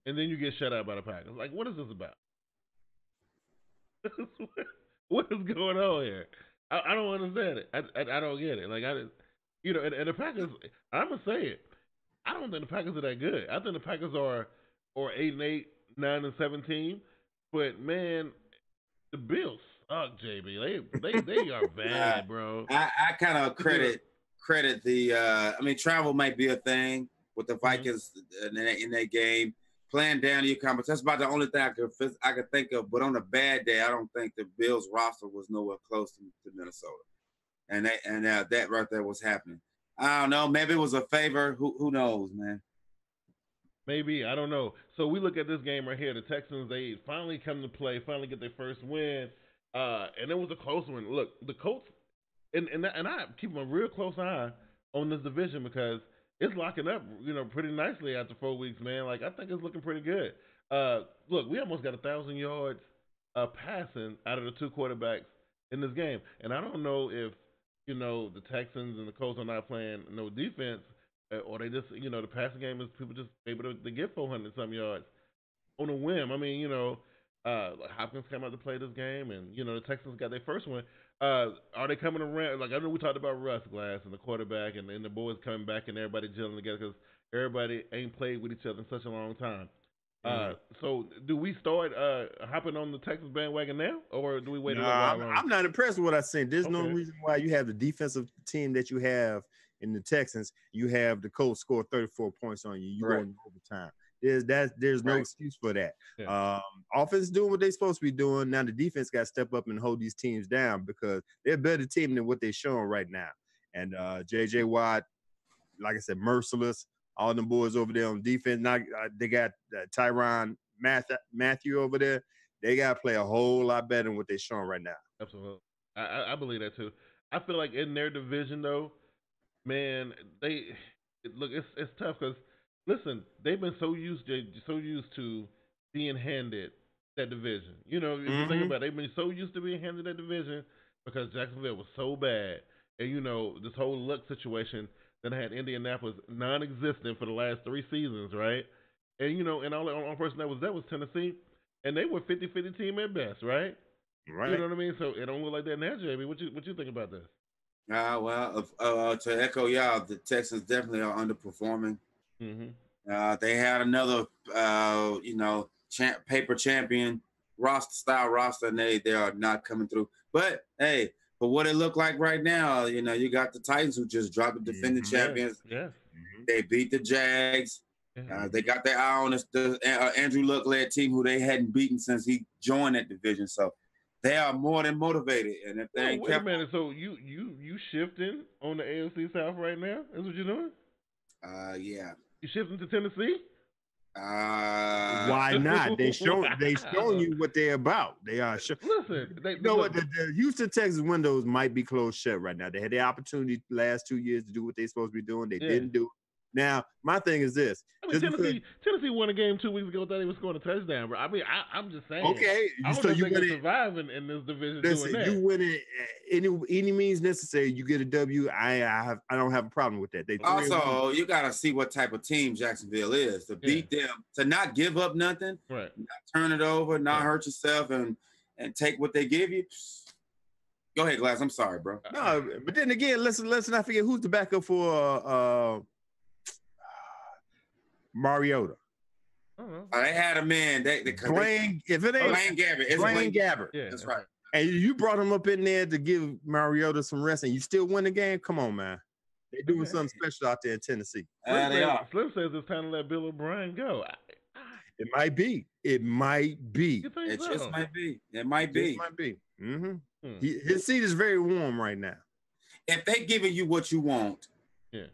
and then you get shut out by the Packers? Like, what is this about? What is going on here? I don't understand it. I don't get it. Like and the Packers. I'm gonna say it. I don't think the Packers are that good. I think the Packers are 8-8, 9-17. But man, the Bills suck, JB. They are bad, bro. I kind of credit the. I mean, travel might be a thing with the Vikings in that game. Playing down to your conference. That's about the only thing I could think of. But on a bad day, I don't think the Bills roster was nowhere close to Minnesota, and that right there was happening. I don't know. Maybe it was a favor. Who knows, man? Maybe, I don't know. So we look at this game right here. The Texans, they finally come to play, finally get their first win, and it was a close one. Look, the Colts, and I keep a real close eye on this division because it's locking up, pretty nicely after 4 weeks, man. Like, I think it's looking pretty good. Look, we almost got 1,000 yards passing out of the two quarterbacks in this game, and I don't know if the Texans and the Colts are not playing no defense, or they just, the passing game is people just able to get 400 some yards on a whim. I mean, Hopkins came out to play this game, and the Texans got their first one. Are they coming around? Like, I know we talked about Russ Glass and the quarterback, and the boys coming back and everybody gelling together because everybody ain't played with each other in such a long time. So do we start hopping on the Texas bandwagon now, or do we wait a little while longer? I'm not impressed with what I seen. There's no reason why you have the defensive team that you have in the Texans. You have the Colts score 34 points on you. You go in overtime. There's no excuse for that. Yeah. Offense is doing what they're supposed to be doing. Now the defense got to step up and hold these teams down because they're a better team than what they're showing right now. And J.J. Watt, like I said, merciless. All them boys over there on defense. Now they got Tyrann Mathieu over there. They got to play a whole lot better than what they're showing right now. Absolutely. I believe that too. I feel like in their division though, man, it's tough because listen, they've been so used to being handed that division. If you think about it, they've been so used to being handed that division because Jacksonville was so bad, and this whole luck situation that had Indianapolis non-existent for the last 3 seasons, right? And and all the only person that was Tennessee, and they were 50-50 team at best, right? Right. You know what I mean? So it don't look like that now, JB. What you think about this? Well, to echo y'all, the Texans definitely are underperforming. They had another, paper champion roster, and they are not coming through. But hey, for what it looked like right now, you got the Titans who just dropped the defending champions. Yeah. They beat the Jags. They got their eye on the Andrew Luck-led team who they hadn't beaten since he joined that division. So they are more than motivated. And if they ain't wait a minute, so you shifting on the AFC South right now? Is what you're doing? Yeah. You shifting to Tennessee? Why not? They showing you what they're about. They are sure. Listen, what the Houston Texas windows might be closed shut right now. They had the opportunity the last 2 years to do what they're supposed to be doing. They didn't do it. Now, my thing is this. Tennessee won a game 2 weeks ago. Thought they was scoring a touchdown, bro. I mean, I'm just saying. Okay, I don't think they can survive in this division doing that. You win it any means necessary. You get a W. I don't have a problem with that. Also, you got to see what type of team Jacksonville is to beat them, to not give up nothing, right? Not turn it over, not hurt yourself, and take what they give you. Go ahead, Glass. I'm sorry, bro. No, but then again, let's not forget who's the backup for Mariota. They had a man. Blaine Gabbert. Blaine Gabbert. Yeah, that's right. And you brought him up in there to give Mariota some rest, and you still win the game? Come on, man. They're doing something special out there in Tennessee. They are. Slim says it's time to let Bill O'Brien go. It might be. It might be. It just might be. It might be. It might be. His seat is very warm right now. If they giving you what you want,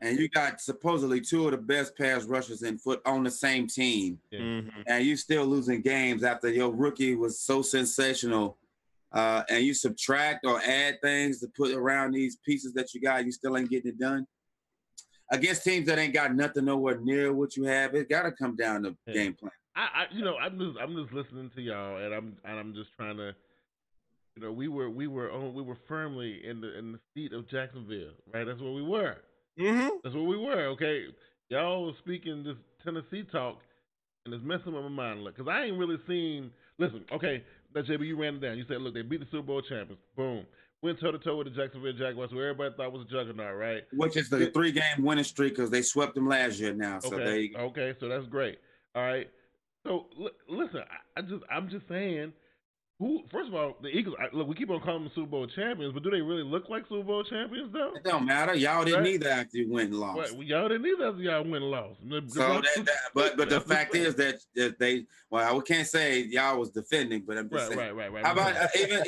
and you got supposedly 2 of the best pass rushers in foot on the same team, and you still losing games after your rookie was so sensational, and you subtract or add things to put around these pieces that you got, you still ain't getting it done. Against teams that ain't got nothing nowhere near what you have, it got to come down to game plan. I'm just listening to y'all, and I'm just trying to we were firmly in the seat of Jacksonville, right? That's where we were. Mm-hmm. That's where we were. Okay, y'all was speaking this Tennessee talk, and it's messing with my mind. Look, because I ain't really seen. Listen, okay, that JB, you ran it down. You said, look, they beat the Super Bowl champions. Boom. Went toe to toe with the Jacksonville Jaguars, who everybody thought was a juggernaut, right? Which is the 3-game winning streak because they swept them last year now. So Okay. there you go. Okay, so that's great. All right. So listen, I'm just saying. Who? First of all, the Eagles. Look, we keep on calling them Super Bowl champions, but do they really look like Super Bowl champions though? It don't matter. Y'all didn't Right? either after you went and lost. Well, y'all didn't either after y'all went and lost. So but the fact is that they, well, we can't say y'all was defending, but I'm just saying. Right. How about even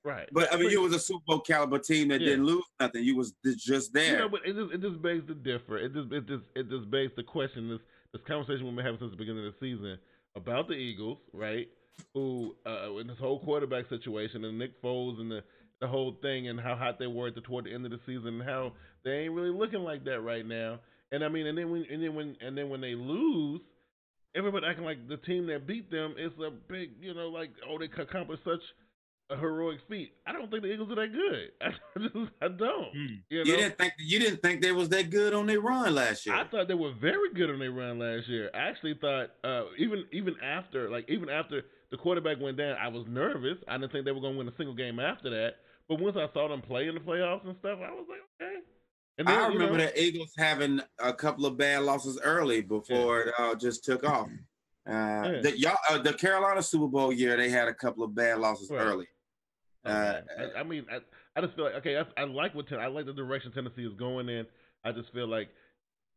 right? But I mean, you was a Super Bowl caliber team that didn't lose nothing. You was just there. But it just begs to differ. It just begs to question this conversation we've been having since the beginning of the season about the Eagles, right? Who in this whole quarterback situation and Nick Foles and the whole thing and how hot they were toward the end of the season and how they ain't really looking like that right now. And I mean, and then when they lose, everybody acting like the team that beat them is a big, like, oh, they accomplished such a heroic feat. I don't think the Eagles are that good. I don't. You didn't think they was that good on their run last year. I thought they were very good on their run last year. I actually thought even after the quarterback went down, I was nervous. I didn't think they were going to win a single game after that. But once I saw them play in the playoffs and stuff, I was like, okay. And then, I remember the Eagles having a couple of bad losses early before it just took off. The Carolina Super Bowl year, they had a couple of bad losses early. I just feel like, okay, I like the direction Tennessee is going in. I just feel like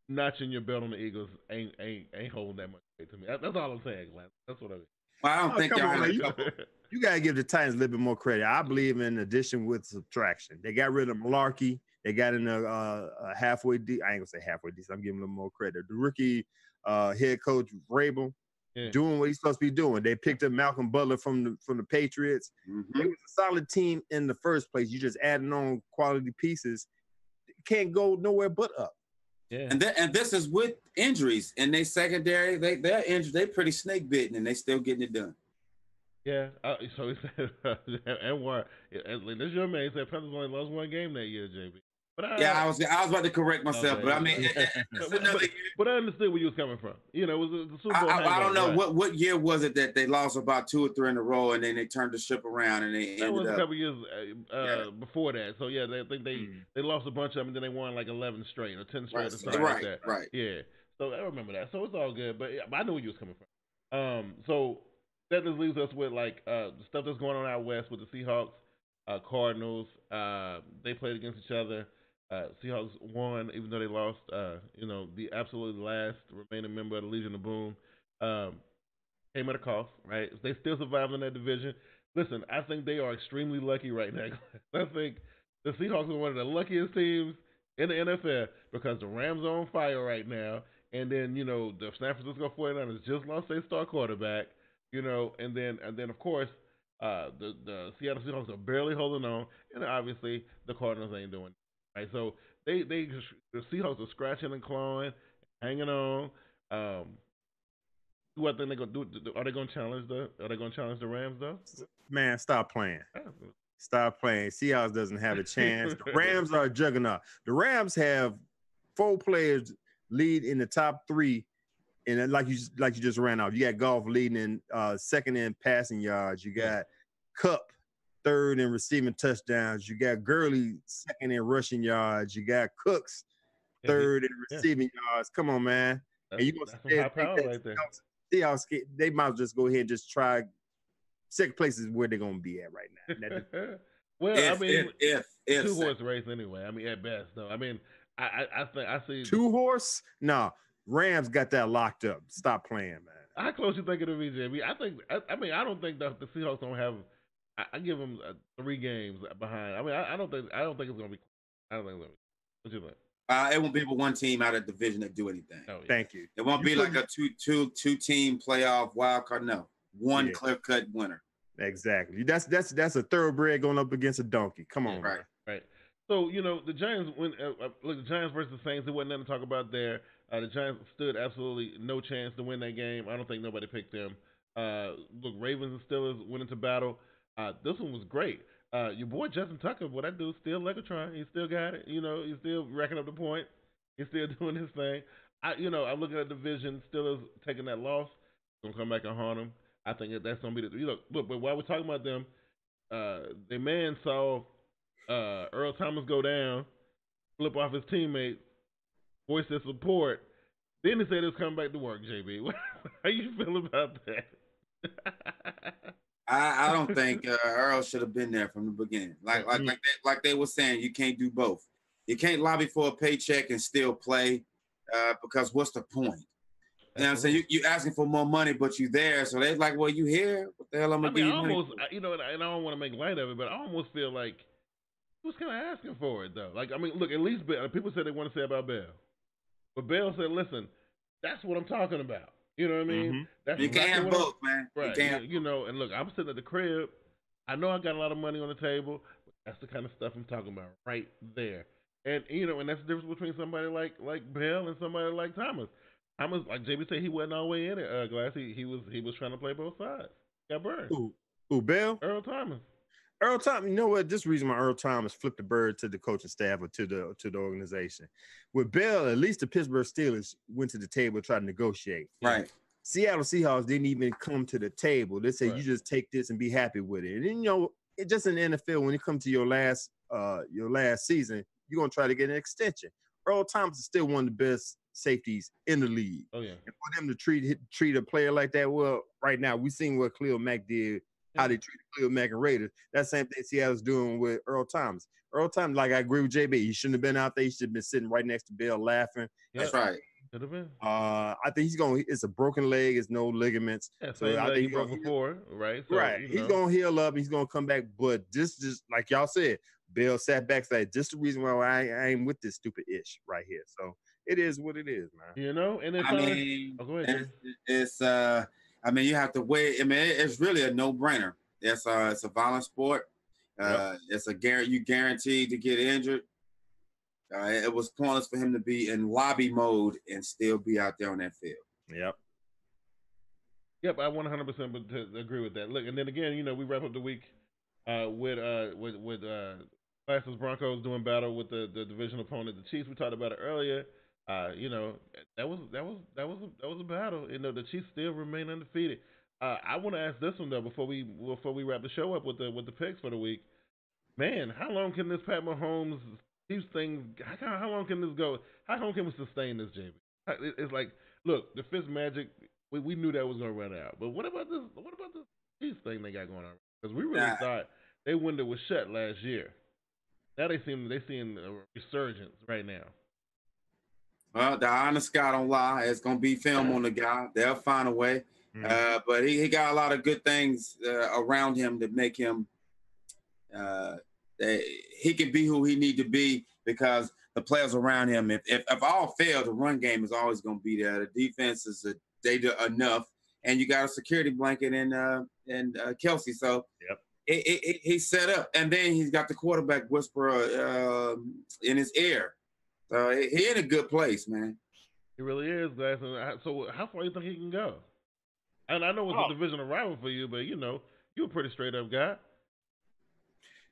notching your belt on the Eagles ain't holding that much weight to me. That's all I'm saying, Glenn. That's what I mean. Well, I don't think y'all had a couple. You got to give the Titans a little bit more credit. I believe in addition with subtraction. They got rid of Malarkey. They got in a halfway deep. I ain't gonna say halfway decent. I'm giving them more credit. The rookie head coach Vrabel doing what he's supposed to be doing. They picked up Malcolm Butler from the Patriots. It was a solid team in the first place. You just adding on quality pieces. Can't go nowhere but up. Yeah. And this is with injuries in their secondary. They're injured. They pretty snake bitten, and they still getting it done. Yeah. So he said, and what? This your man. He said Panthers only lost one game that year, JB. But I was about to correct myself, but I mean, but I understood where you was coming from. It was the Super Bowl. I don't know what year was it that they lost about 2 or 3 in a row, and then they turned the ship around, and they that was a couple years before that. So yeah, I think they lost a bunch of them, and then they won like 11 straight or 10 straight or something like that. Right. Yeah. So I remember that. So it's all good, but I knew where you was coming from. So that just leaves us with like the stuff that's going on out west with the Seahawks, Cardinals. They played against each other. Seahawks won, even though they lost. The absolutely last remaining member of the Legion of Boom came at a cost. Right? They still survived in that division. Listen, I think they are extremely lucky right now. I think the Seahawks are one of the luckiest teams in the NFL because the Rams are on fire right now, and then the San Francisco 49ers just lost their star quarterback. And then of course the Seattle Seahawks are barely holding on, and obviously the Cardinals ain't doing it. Right, so the Seahawks are scratching and clawing, hanging on. What think they're gonna do? Are they gonna challenge the Rams though? Man, stop playing. Stop playing. Seahawks doesn't have a chance. The Rams are a juggernaut. The Rams have 4 players lead in the top 3, and like you just ran off. You got Goff leading in second in passing yards. You got Kupp third in receiving touchdowns. You got Gurley second in rushing yards. You got Cooks third in receiving yards. Come on, man. And you gonna say high power right there. Seahawks, they might as well just go ahead and just try. Second place is where they're gonna be at right now. Well, if 2-horse race anyway. I mean, at best, though. I mean, I think I see 2-horse. No, Rams got that locked up. Stop playing, man. How close you think it'll be, JB? I don't think that the Seahawks don't have. I give them 3 games behind. I mean, I don't think it's gonna be. I don't think it's gonna be. What you think? It won't be but one team out of the division that do anything. Oh, yeah. Thank you. It won't be like a two-team playoff wild card. No, one clear-cut winner. Exactly. That's a thoroughbred going up against a donkey. Come on, right. So the Giants when look, the Giants versus the Saints. There wasn't nothing to talk about there. The Giants stood absolutely no chance to win that game. I don't think nobody picked them. Look, Ravens and Steelers went into battle. This one was great. Your boy Justin Tucker, what I do, still Legatron. He still got it. He's still racking up the point. He's still doing his thing. I'm looking at the division, still is taking that loss. Gonna come back and haunt him. I think that's gonna be the look. But while we're talking about them, the man saw Earl Thomas go down, flip off his teammates, voice their support. Then he said it's coming back to work. JB, how you feel about that? I don't think Earl should have been there from the beginning. Like they were saying, you can't do both. You can't lobby for a paycheck and still play because what's the point? You know what I'm saying? You asking for more money, but you there. So they're like, well, you here? What the hell am I gonna give you money for? And I don't want to make light of it, but I almost feel like he was kind of asking for it, though. Like, I mean, look, at least people said they want to say about Bell. But Bell said, listen, that's what I'm talking about. You know what I mean? Mm-hmm. That's you can't have both, man. Right. And look, I'm sitting at the crib. I know I got a lot of money on the table, but that's the kind of stuff I'm talking about right there. And, and that's the difference between somebody like Bell and somebody like Thomas. Thomas, like JB said, he wasn't all the way in it, Glass. He was trying to play both sides. Got burned. Who, Bell? Earl Thomas. Earl Thomas, you know what? This reason why Earl Thomas flipped the bird to the coaching staff or to the organization. With Bell, at least the Pittsburgh Steelers went to the table trying to negotiate. Right. Seattle Seahawks didn't even come to the table. They said, you just take this and be happy with it. And then, it just in the NFL, when it comes to your last season, you're going to try to get an extension. Earl Thomas is still one of the best safeties in the league. Oh, yeah. And for them to treat a player like that, well, right now, we've seen what Khalil Mack did, how they treated Khalil Mack and Raiders. That same thing Seattle's doing with Earl Thomas. Earl Thomas, like I agree with JB, he shouldn't have been out there. He should have been sitting right next to Bill laughing. That's right. Could have been. I think it's a broken leg. It's no ligaments. Yeah, so I think he broke before, right? So, right. He's going to heal up. He's going to come back. But this just, like y'all said, Bill sat back, said, this is the reason why I ain't with this stupid ish right here. So it is what it is, man. And then go ahead, it's you have to wait. I mean, it's really a no-brainer. It's a violent sport. It's you guaranteed to get injured. It was pointless for him to be in lobby mode and still be out there on that field. Yep, I 100% agree with that. Look, and then again, we wrap up the week with Classes Broncos doing battle with the division opponent, the Chiefs. We talked about it earlier. That was a battle. The Chiefs still remain undefeated. I want to ask this one though before we wrap the show up with the picks for the week. Man, how long can this Pat Mahomes Chiefs thing? How long can this go? How long can we sustain this, JB? It's like, look, the Fitz magic. We knew that was gonna run out, but what about this? What about this Chiefs thing they got going on? Because we really thought their window was shut last year. Now they seeing a resurgence right now. Well, the honest guy don't lie. It's gonna be film on the guy. They'll find a way. But he got a lot of good things around him that make him. He can be who he need to be because the players around him. If all fail, the run game is always going to be there. The defense is enough, and you got a security blanket in Kelsey. So he's set up, and then he's got the quarterback whisperer in his ear. So he in a good place, man. He really is, guys. So how far do you think he can go? And I know it's a divisional rival for you, but you're a pretty straight up guy.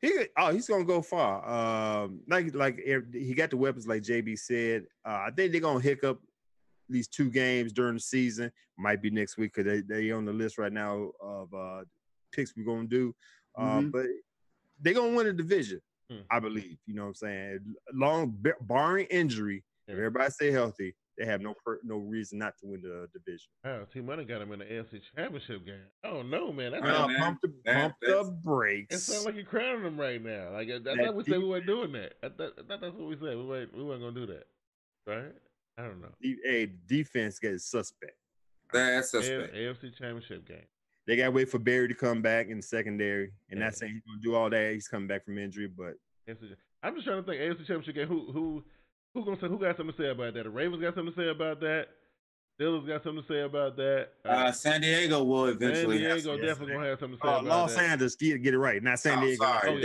He's gonna go far. Like he got the weapons, like JB said. I think they're gonna hiccup at least 2 games during the season. Might be next week because they on the list right now of picks we're gonna do. But they're gonna win the division, I believe. You know what I'm saying? Barring injury, if everybody stay healthy, they have no reason not to win the division. Wow, T-Money got him in the AFC Championship game. I don't know, man. Pump the brakes. It sounds like you're crowning him right now. Like I thought we said we weren't doing that. I thought that's what we said. We weren't gonna do that, right? I don't know. The defense gets suspect. That's suspect. AFC Championship game. They got to wait for Barry to come back in the secondary, and not saying he's gonna do all that. He's coming back from injury, but I'm just trying to think AFC Championship game. Who got something to say about that? The Ravens got something to say about that. Steelers got something to say about that. San Diego will eventually. San Diego definitely gonna have something to say about Los that. Angeles, get it right, not San Diego. Sorry.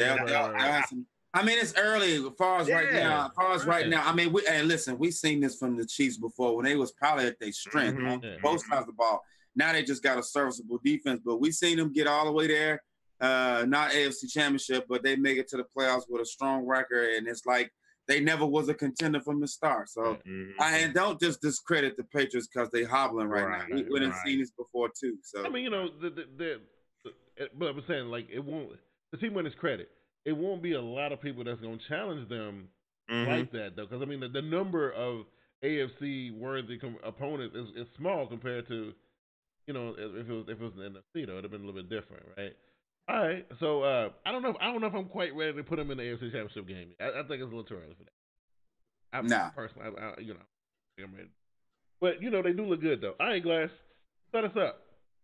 I mean, it's early as far as right now. I mean, listen, we've seen this from the Chiefs before when they was probably at their strength on both sides of the ball. Now they just got a serviceable defense, but we've seen them get all the way there not AFC Championship, but they make it to the playoffs with a strong record, and it's like they never was a contender from the start. So, and don't just discredit the Patriots because they hobbling right now. We done seen this before too. So, I mean, you know, but I'm saying like it won't. The team win its credit. It won't be a lot of people that's going to challenge them like that though, because I mean the number of AFC worthy opponents is small compared to, you know, if it was an NFC though, it'd have been a little bit different, right? All right, so I don't know if I'm quite ready to put them in the AFC Championship game. I think it's a little too early for that. Personally, you know, I think I'm ready. But you know, they do look good though. All right, Glass, set us up.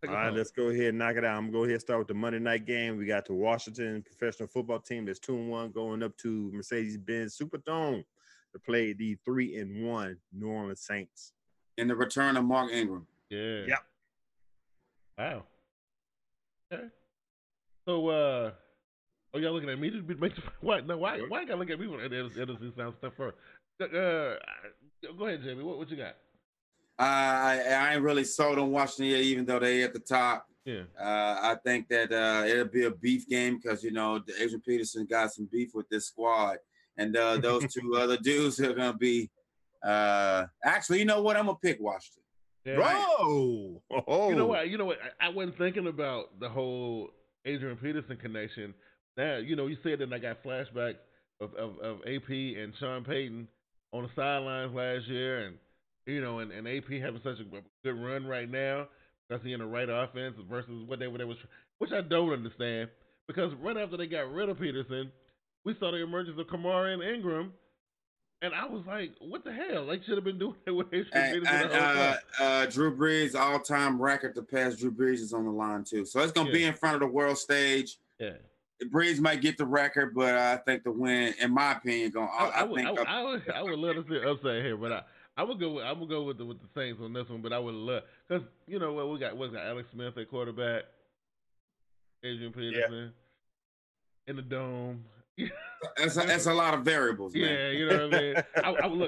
All right, let's go ahead and knock it out. I'm going to go ahead and start with the Monday night game. We got the Washington professional football team that's 2-1 going up to Mercedes-Benz Superdome to play the 3-1 New Orleans Saints. In the return of Mark Ingram. Yeah. Yep. Wow. Okay. So, y'all looking at me? Why? No, why? Why you gotta look at me when NFC sound stuff first? Go ahead, Jamie. What you got? I ain't really sold on Washington yet, even though they at the top. Yeah. I think that it'll be a beef game because, you know, Adrian Peterson got some beef with this squad. And those two other dudes are going to be actually, you know what? I'm going to pick Washington. Yeah. Bro! You know what? I wasn't thinking about the whole Adrian Peterson connection. Now, you know, you said that I got flashbacks of AP and Sean Payton on the sidelines last year, and you know, and AP having such a good run right now because he in the right offense versus what they was, which I don't understand because right after they got rid of Peterson, we saw the emergence of Kamara and Ingram, and I was like, what the hell? They should have been doing it with Adrian Peterson the whole time. Drew Brees' all-time record to pass Drew Brees is on the line too, so it's gonna be in front of the world stage. Yeah. Breeze might get the record, but I think the win, in my opinion, I would love to see an upset here, but I would go with the Saints on this one, but I would love because you know what we got Alex Smith at quarterback, Adrian Peterson in the dome. That's a lot of variables, man. Yeah, you know what I mean.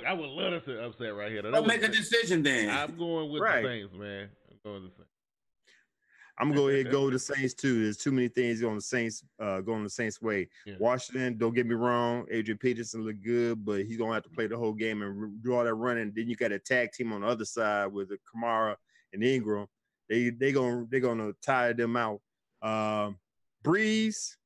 I would love to see an upset right here. Don't make a decision then. I'm going with the Saints, man. I'm going with the Saints. I'm gonna go ahead and go with the Saints too. There's too many things going the Saints way. Yeah. Washington, don't get me wrong, Adrian Peterson look good, but he's gonna have to play the whole game and do all that running. Then you got a tag team on the other side with the Kamara and Ingram. They're gonna tire them out. Breeze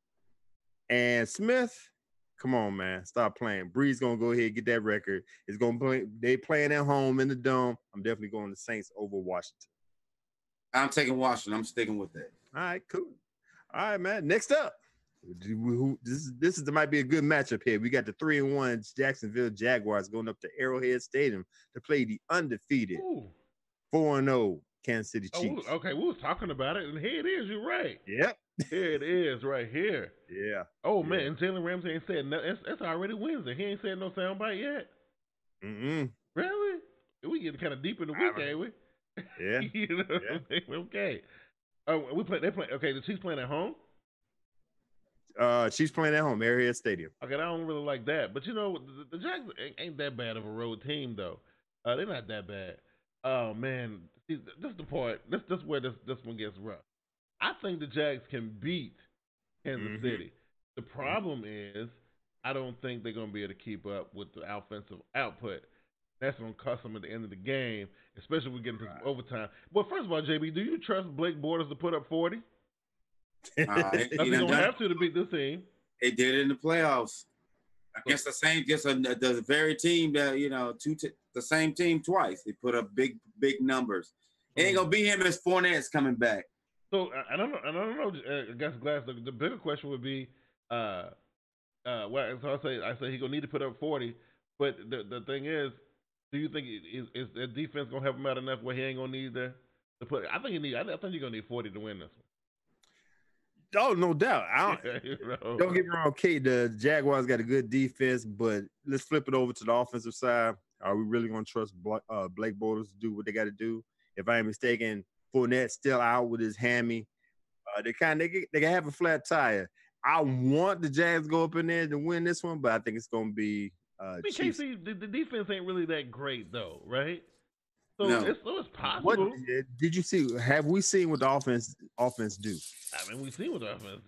and Smith, come on, man, stop playing. Breeze gonna go ahead and get that record. It's gonna play. They playing at home in the dome. I'm definitely going to Saints over Washington. I'm taking Washington. I'm sticking with that. All right, cool. All right, man. Next up, this might be a good matchup here. We got the 3-1 Jacksonville Jaguars going up to Arrowhead Stadium to play the undefeated 4-0 Kansas City Chiefs. Oh, okay, we was talking about it, and here it is. You're right. Yep. Here it is, right here. Yeah. Oh man, and Jalen Ramsey ain't said no. It's already Wednesday. He ain't said no soundbite yet. Really? We getting kind of deep in the week, ain't we? Yeah. You know what I mean? Okay. They play. Okay, the Chiefs playing at home. Chiefs playing at home, Arrowhead Stadium. Okay, I don't really like that, but you know the Jags ain't that bad of a road team though. They're not that bad. Oh man, see, this is the part. This where this one gets rough. I think the Jags can beat Kansas City. The problem is I don't think they're gonna be able to keep up with the offensive output. That's going to cost them at the end of the game, especially if we get into overtime. Well, first of all, JB, do you trust Blake Bortles to put up 40? He don't have to beat this team. They did it in the playoffs against the very team that the same team twice. They put up big numbers. It ain't gonna be him as Fournette's coming back. So I don't know. I guess Glass. The bigger question would be, so I say he's gonna need to put up 40. But the thing is, do you think is the defense gonna help him out enough where he ain't gonna need to put? I think you're gonna need 40 to win this one. Oh, no doubt. Don't get me wrong, Kate. The Jaguars got a good defense, but let's flip it over to the offensive side. Are we really gonna trust Blake Bortles to do what they got to do? If I ain't mistaken, Fournette's still out with his hammy. They can have a flat tire. I want the Jags to go up in there to win this one, but I think it's gonna be. KC, the defense ain't really that great though, right? So no. it's possible. Did you see? Have we seen what the offense do? I mean, we've seen what the offense.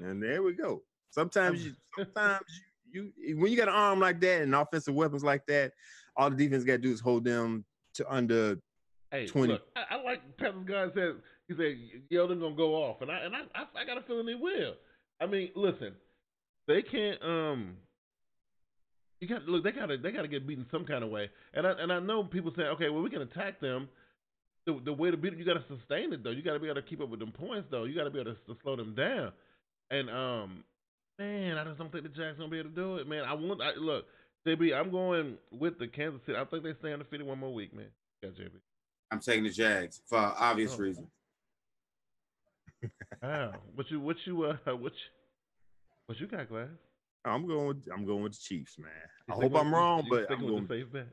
And there we go. Sometimes you when you got an arm like that and offensive weapons like that, all the defense got to do is hold them to under 20. Look, I like Panthers guy said. He said, "Yo, they're gonna go off," and I got a feeling they will. I mean, listen, they can't. You got look. They gotta get beaten some kind of way. And I know people say, okay, well, we can attack them. The way to beat them, you got to sustain it though. You got to be able to keep up with them points though. You got to be able to slow them down. And man, I just don't think the Jags gonna be able to do it, man. Look, JB, I'm going with the Kansas City. I think they stay undefeated one more week, man. Yeah, JB. I'm taking the Jags for obvious reasons. Wow. What you got, Glass? I'm going with the Chiefs, man. I hope I'm wrong, but I'm going with the safe bet.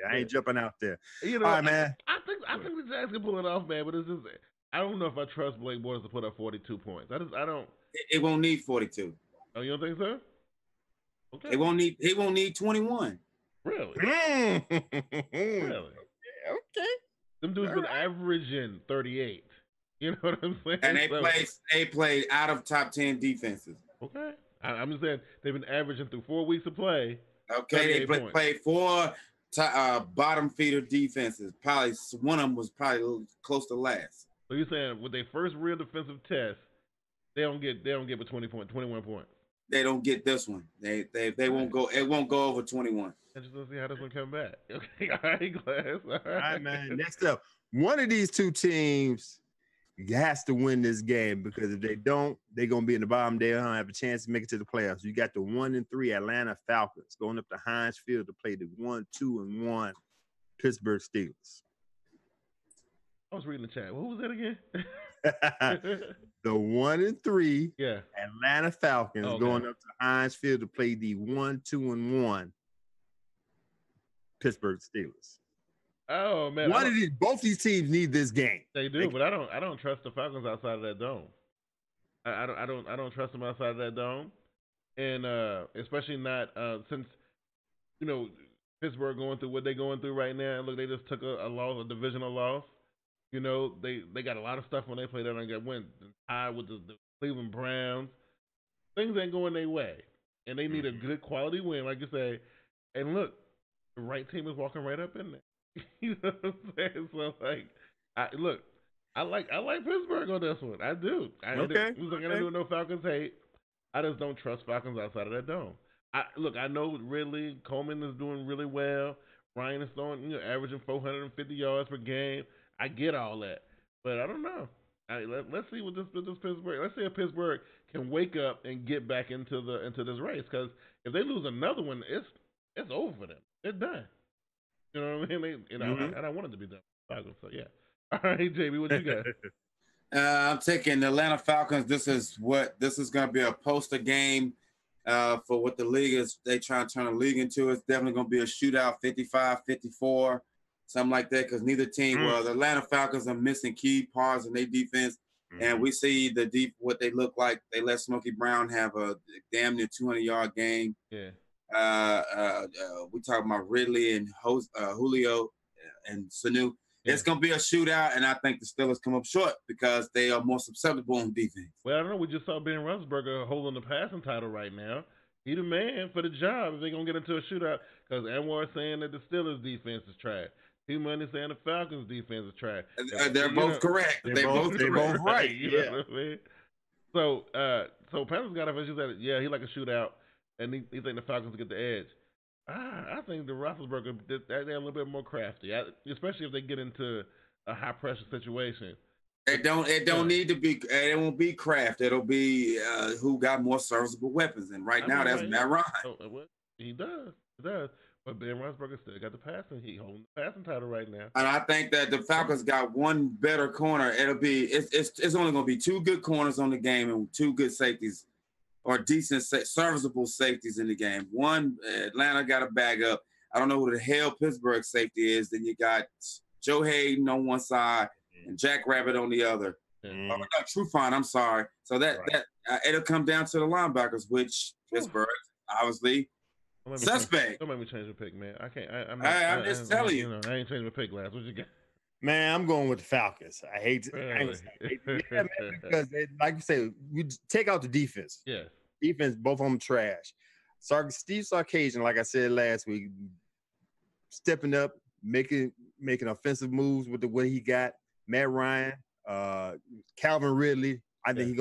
I ain't jumping out there. You know, all right, man. I think the Jags can pull it off, man. But it's just I don't know if I trust Blake Bortles to put up 42 points. I don't. It won't need 42. Oh, you don't think so? Okay. He won't need 21. Really? Really? Okay. Them dudes been averaging 38. You know what I'm saying? And they played out of top 10 defenses. Okay. I'm just saying they've been averaging through 4 weeks of play. Okay, they played 4 bottom feeder defenses. Probably one of them was probably close to last. So you're saying with their first real defensive test, they don't get but 21 points. They don't get this one. They won't go. It won't go over 21. I just want to see how this one come back. Okay, all right, Glass. All right, man. Next up, one of these two teams has to win this game because if they don't, they're gonna be in the bottom. They don't have a chance to make it to the playoffs. You got the 1-3 Atlanta Falcons going up to Heinz Field to play the 1-2-1 Pittsburgh Steelers. I was reading the chat. What was that again? The 1-3 yeah. Atlanta Falcons going up to Heinz Field to play the 1-2-1 Pittsburgh Steelers. Oh man! Both these teams need this game. They do, but I don't trust the Falcons outside of that dome. I don't trust them outside of that dome, and especially not since Pittsburgh going through what they're going through right now. Look, they just took a loss, a divisional loss. You know, they got a lot of stuff when they play that and went tied with the Cleveland Browns. Things ain't going their way, and they need a good quality win, like you say. And look, the right team is walking right up in there. You know what I'm saying? So I like Pittsburgh on this one. I do. I do no Falcons hate. I just don't trust Falcons outside of that dome. I know Ridley Coleman is doing really well. Ryan is throwing, averaging 450 yards per game. I get all that, but I don't know. Let's see what this Pittsburgh. Let's see if Pittsburgh can wake up and get back into this race. Because if they lose another one, it's over for them. They're done. You know what I mean? And I want it to be done. So yeah. All right, JB, what you got? I'm taking the Atlanta Falcons. This is going to be a poster game for what the league is. They trying to turn the league into. It's definitely going to be a shootout, 55-54, something like that. Because neither team, well, the Atlanta Falcons are missing key parts in their defense, and we see what they look like. They let Smokey Brown have a damn near 200-yard game. Yeah. We talking about Ridley and Julio and Sanu. Yeah. It's gonna be a shootout, and I think the Steelers come up short because they are more susceptible on defense. Well, I don't know. We just saw Ben Roethlisberger holding the passing title right now. He the man for the job if they're gonna get into a shootout. Because Anwar saying that the Steelers defense is trash. T-Money saying the Falcons defense is trash. They're both correct. They're both right. You know what I mean? So Panthers got up and she said, yeah, he like a shootout. And he think the Falcons get the edge. I think the Roethlisberger, they're a little bit more crafty, especially if they get into a high pressure situation. It don't need to be. It won't be craft. It'll be who got more serviceable weapons. And right now, that's Matt Ryan. He does. But Ben Roethlisberger still got the passing. He holding the passing title right now. And I think that the Falcons got one better corner. It's only going to be 2 good corners on the game and 2 good safeties. Or decent, serviceable safeties in the game. One, Atlanta got a bag up. I don't know who the hell Pittsburgh's safety is. Then you got Joe Hayden on one side and Jack Rabbit on the other. No, Trufant, I'm sorry. So that it'll come down to the linebackers, which Pittsburgh obviously suspect. Don't make me change my pick, man. I can't. I'm just telling you. I ain't changing my pick last. What you got? Man, I'm going with the Falcons. I hate to, Really? yeah, man, because like you say, you take out the defense. Yes. Defense, both of them trash. Steve Sarkisian, like I said last week, stepping up, making offensive moves with the way he got. Matt Ryan, Calvin Ridley. I think he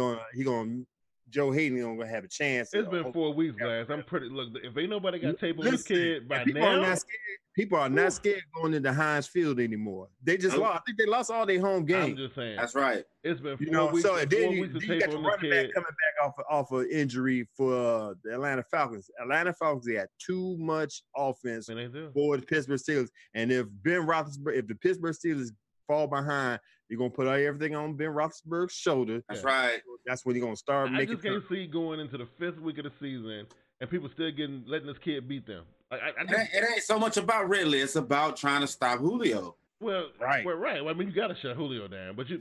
gonna Joe Hayden gonna have a chance. It's been 4 weeks, Glass. I'm pretty. Look, if ain't nobody got tape on this Listen, kid by people now, are not scared. People are not scared going into Heinz Field anymore. They just lost. I think they lost all their home games. I'm just saying. That's right. It's been 4 weeks. So then 4 weeks of you tape got the on this running kid. back coming back off of injury for the Atlanta Falcons. Atlanta Falcons, they had too much offense for the Pittsburgh Steelers. And if the Pittsburgh Steelers fall behind, you're gonna put everything on Ben Roethlisberger's shoulder. That's right. That's when you're gonna start making. I just can't see going into the 5th week of the season and people still letting this kid beat them. It ain't so much about Ridley. It's about trying to stop Julio. Well, right. I mean, you got to shut Julio down, but if you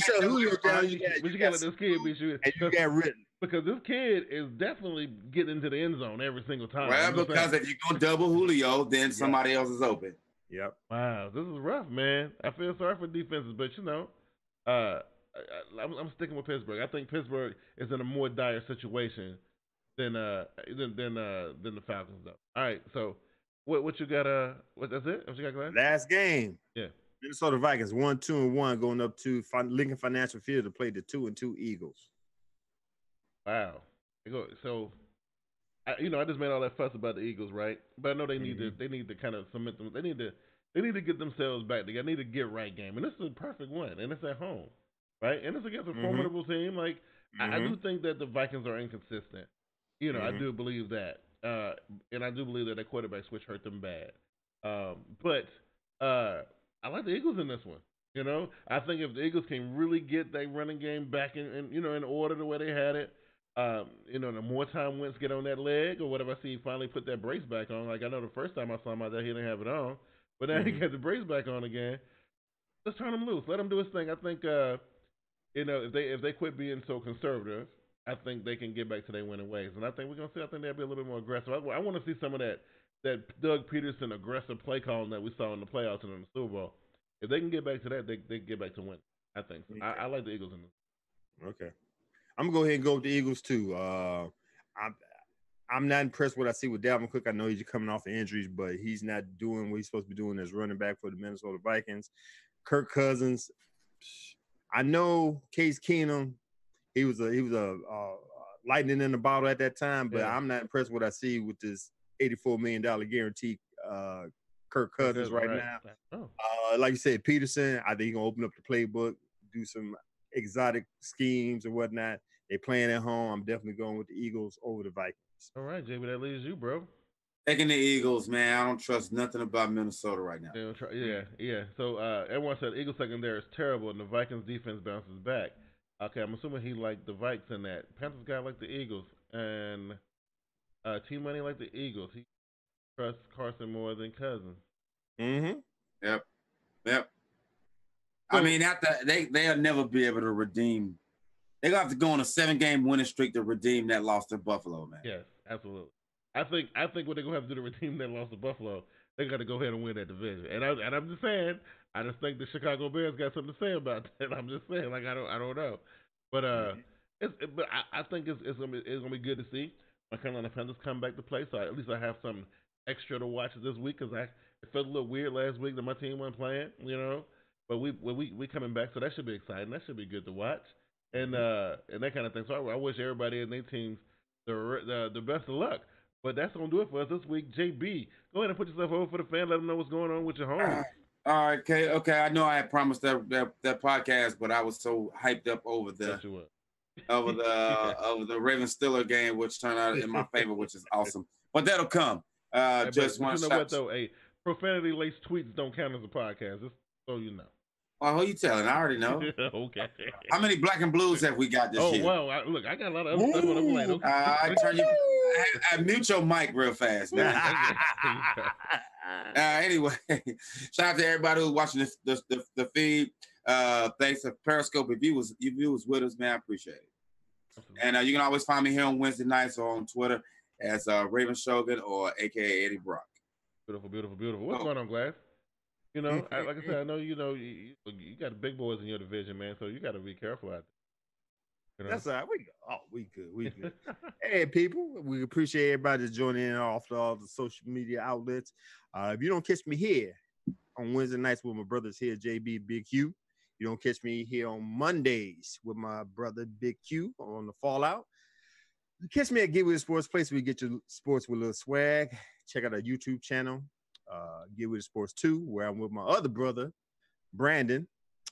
shut Julio down, you got to let this kid beat you. And you got Ridley. Because this kid is definitely getting into the end zone every single time. Well, because if you're gonna double Julio, then somebody else is open. Yep. Wow, this is rough, man. I feel sorry for defenses, but I'm sticking with Pittsburgh. I think Pittsburgh is in a more dire situation than the Falcons, though. All right, so what you got? That's it? What you got, Glenn? Last game. Yeah. Minnesota Vikings 1-2-1 going up to Lincoln Financial Field to play the 2-2 Eagles. Wow. So, I just made all that fuss about the Eagles, right? But I know they need to kind of cement them. They need to get themselves back. They need to get right game, and this is a perfect one, and it's at home, right? And it's against a formidable team. Like I do think that the Vikings are inconsistent. I do believe that, and I do believe that quarterback switch hurt them bad. But I like the Eagles in this one. I think if the Eagles can really get that running game back in order the way they had it. The more time Wentz get on that leg or whatever, I see he finally put that brace back on. Like I know the first time I saw him out there, he didn't have it on, but now he got the brace back on again. Let's turn him loose. Let him do his thing. I think, if they quit being so conservative, I think they can get back to their winning ways. And I think we're gonna see. I think they'll be a little bit more aggressive. I want to see some of that Doug Peterson aggressive play calling that we saw in the playoffs and in the Super Bowl. If they can get back to that, they get back to winning. I think so. I like the Eagles in this. Okay. I'm gonna go ahead and go with the Eagles too. I'm not impressed with what I see with Dalvin Cook. I know he's coming off of injuries, but he's not doing what he's supposed to be doing as running back for the Minnesota Vikings. Kirk Cousins, I know Case Keenum, he was a lightning in the bottle at that time, but I'm not impressed with what I see with this $84 million guarantee Kirk Cousins right now. Like you said, Peterson, I think he's gonna open up the playbook, do some exotic schemes and whatnot. They playing at home. I'm definitely going with the Eagles over the Vikings. All right, JB, that leaves you, bro. Taking the Eagles, man. I don't trust nothing about Minnesota right now. Yeah. So everyone said Eagles secondary is terrible, and the Vikings defense bounces back. Okay, I'm assuming he liked the Vikes in that. Panthers guy like the Eagles, and Team Money like the Eagles. He trusts Carson more than Cousins. Mm-hmm. Yep. I mean, they'll never be able to redeem. They're gonna have to go on a 7-game winning streak to redeem that loss to Buffalo, man. Yes, absolutely. I think what they're gonna have to do to redeem that loss to Buffalo, they got to go ahead and win that division. And I'm just saying, I just think the Chicago Bears got something to say about that. I'm just saying, like I don't know, but I think it's gonna be good to see my Carolina Panthers come back to play. So at least I have something extra to watch this week because it felt a little weird last week that my team wasn't playing, But we coming back, so that should be exciting. That should be good to watch, and that kind of thing. So I wish everybody in their teams the best of luck. But that's gonna do it for us this week. JB, go ahead and put yourself over for the fan. Let them know what's going on with your home. All right, okay. I know I had promised that podcast, but I was so hyped up over the Raven Steeler game, which turned out in my favor, which is awesome. But that'll come. Just want to know what though? Hey, profanity laced tweets don't count as a podcast. Just so you know. Well, who you telling? I already know. Okay. How many black and blues have we got this year? Oh, well, look, I got a lot of other stuff on the plate. Okay. I mute your mic real fast. Anyway, shout out to everybody who's watching the feed. Thanks to Periscope. If you was with us, man, I appreciate it. Absolutely. And you can always find me here on Wednesday nights or on Twitter as Raven Shogun or AKA Eddie Brock. Beautiful. What's going on, Glass? You know, like I said, I know you know you got big boys in your division, man. So you got to be careful out there. You know? That's all right. We good. We good. Hey, people, we appreciate everybody that's joining in off all the social media outlets. If you don't catch me here on Wednesday nights with my brothers here, JB Big Q, you don't catch me here on Mondays with my brother Big Q on the Fallout. You catch me at Get With It Sports, place where you get your sports with a little swag. Check out our YouTube channel, Get With It Sports 2, where I'm with my other brother, Brandon.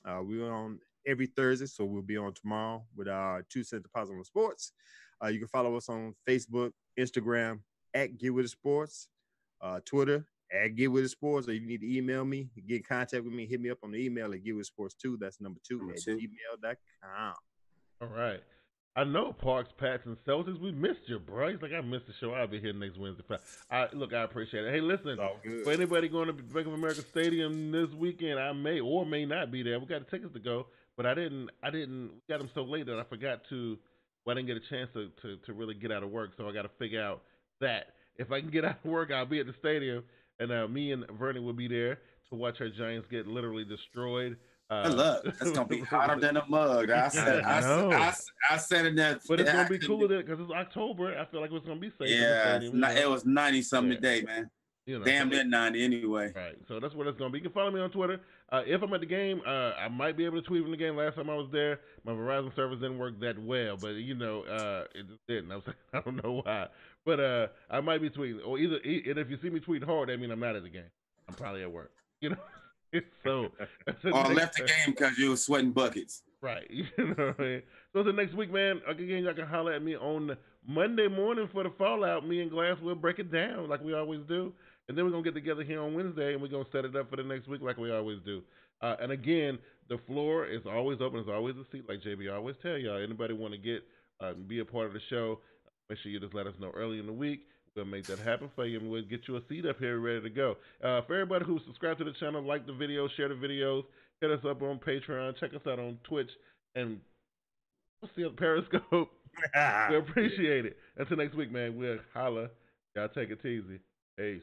We're on every Thursday, so we'll be on tomorrow with our 2 cent deposit on sports. You can follow us on Facebook, Instagram at Get With It Sports, Twitter at Get With It Sports, or you need to email me, get in contact with me, hit me up on the email at getwithitsports2, that's number 2 at gmail.com. All right. I know Parks, Pats, and Celtics. We missed you, bro. He's like, I missed the show. I'll be here next Wednesday. Look, I appreciate it. Hey, listen, for anybody going to Bank of America Stadium this weekend, I may or may not be there. We got tickets to go, but I didn't. We got them so late that I forgot to. Well, I didn't get a chance to really get out of work, so I got to figure out that if I can get out of work, I'll be at the stadium, and me and Vernon will be there to watch our Giants get literally destroyed. Look, it's gonna be hotter than a mug. I said it that, but it's gonna be cooler because it's October. I feel like it's gonna be safe. Yeah, it was 90 something today, man. You know, damn near 90 anyway. Right, so that's what it's gonna be. You can follow me on Twitter. If I'm at the game, I might be able to tweet from the game. Last time I was there, my Verizon service didn't work that well, but you know, it just didn't. I don't know why, but I might be tweeting, or and if you see me tweeting hard, that means I'm not at the game. I'm probably at work. You know. So or left the game because you were sweating buckets. Right. You know what I mean? So the next week, man, again, y'all can holler at me on Monday morning for the Fallout. Me and Glass will break it down like we always do. And then we're going to get together here on Wednesday and we're going to set it up for the next week like we always do. And again, the floor is always open. There's always a seat, like JB always tell y'all. Anybody want to get be a part of the show, make sure you just let us know early in the week. We'll make that happen for you, and we'll get you a seat up here ready to go. For everybody who's subscribed to the channel, like the videos, share the videos, hit us up on Patreon, check us out on Twitch, and we'll see you on Periscope. We appreciate it. Until next week, man, we'll holla. Y'all take it easy. Peace.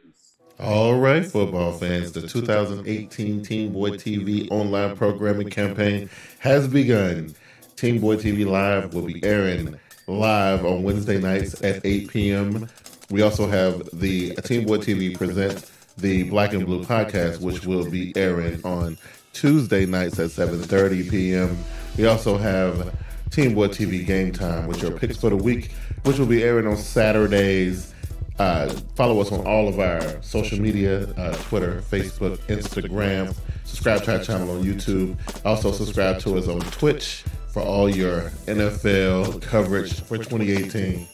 All right, football fans, the 2018 Team Boy TV online programming campaign has begun. Team Boy TV Live will be airing live on Wednesday nights at 8 p.m. We also have the Team Boy TV presents the Black and Blue podcast, which will be airing on Tuesday nights at 7:30 p.m. We also have Team Boy TV Game Time, which are picks for the week, which will be airing on Saturdays. Follow us on all of our social media, Twitter, Facebook, Instagram. Subscribe to our channel on YouTube. Also subscribe to us on Twitch for all your NFL coverage for 2018.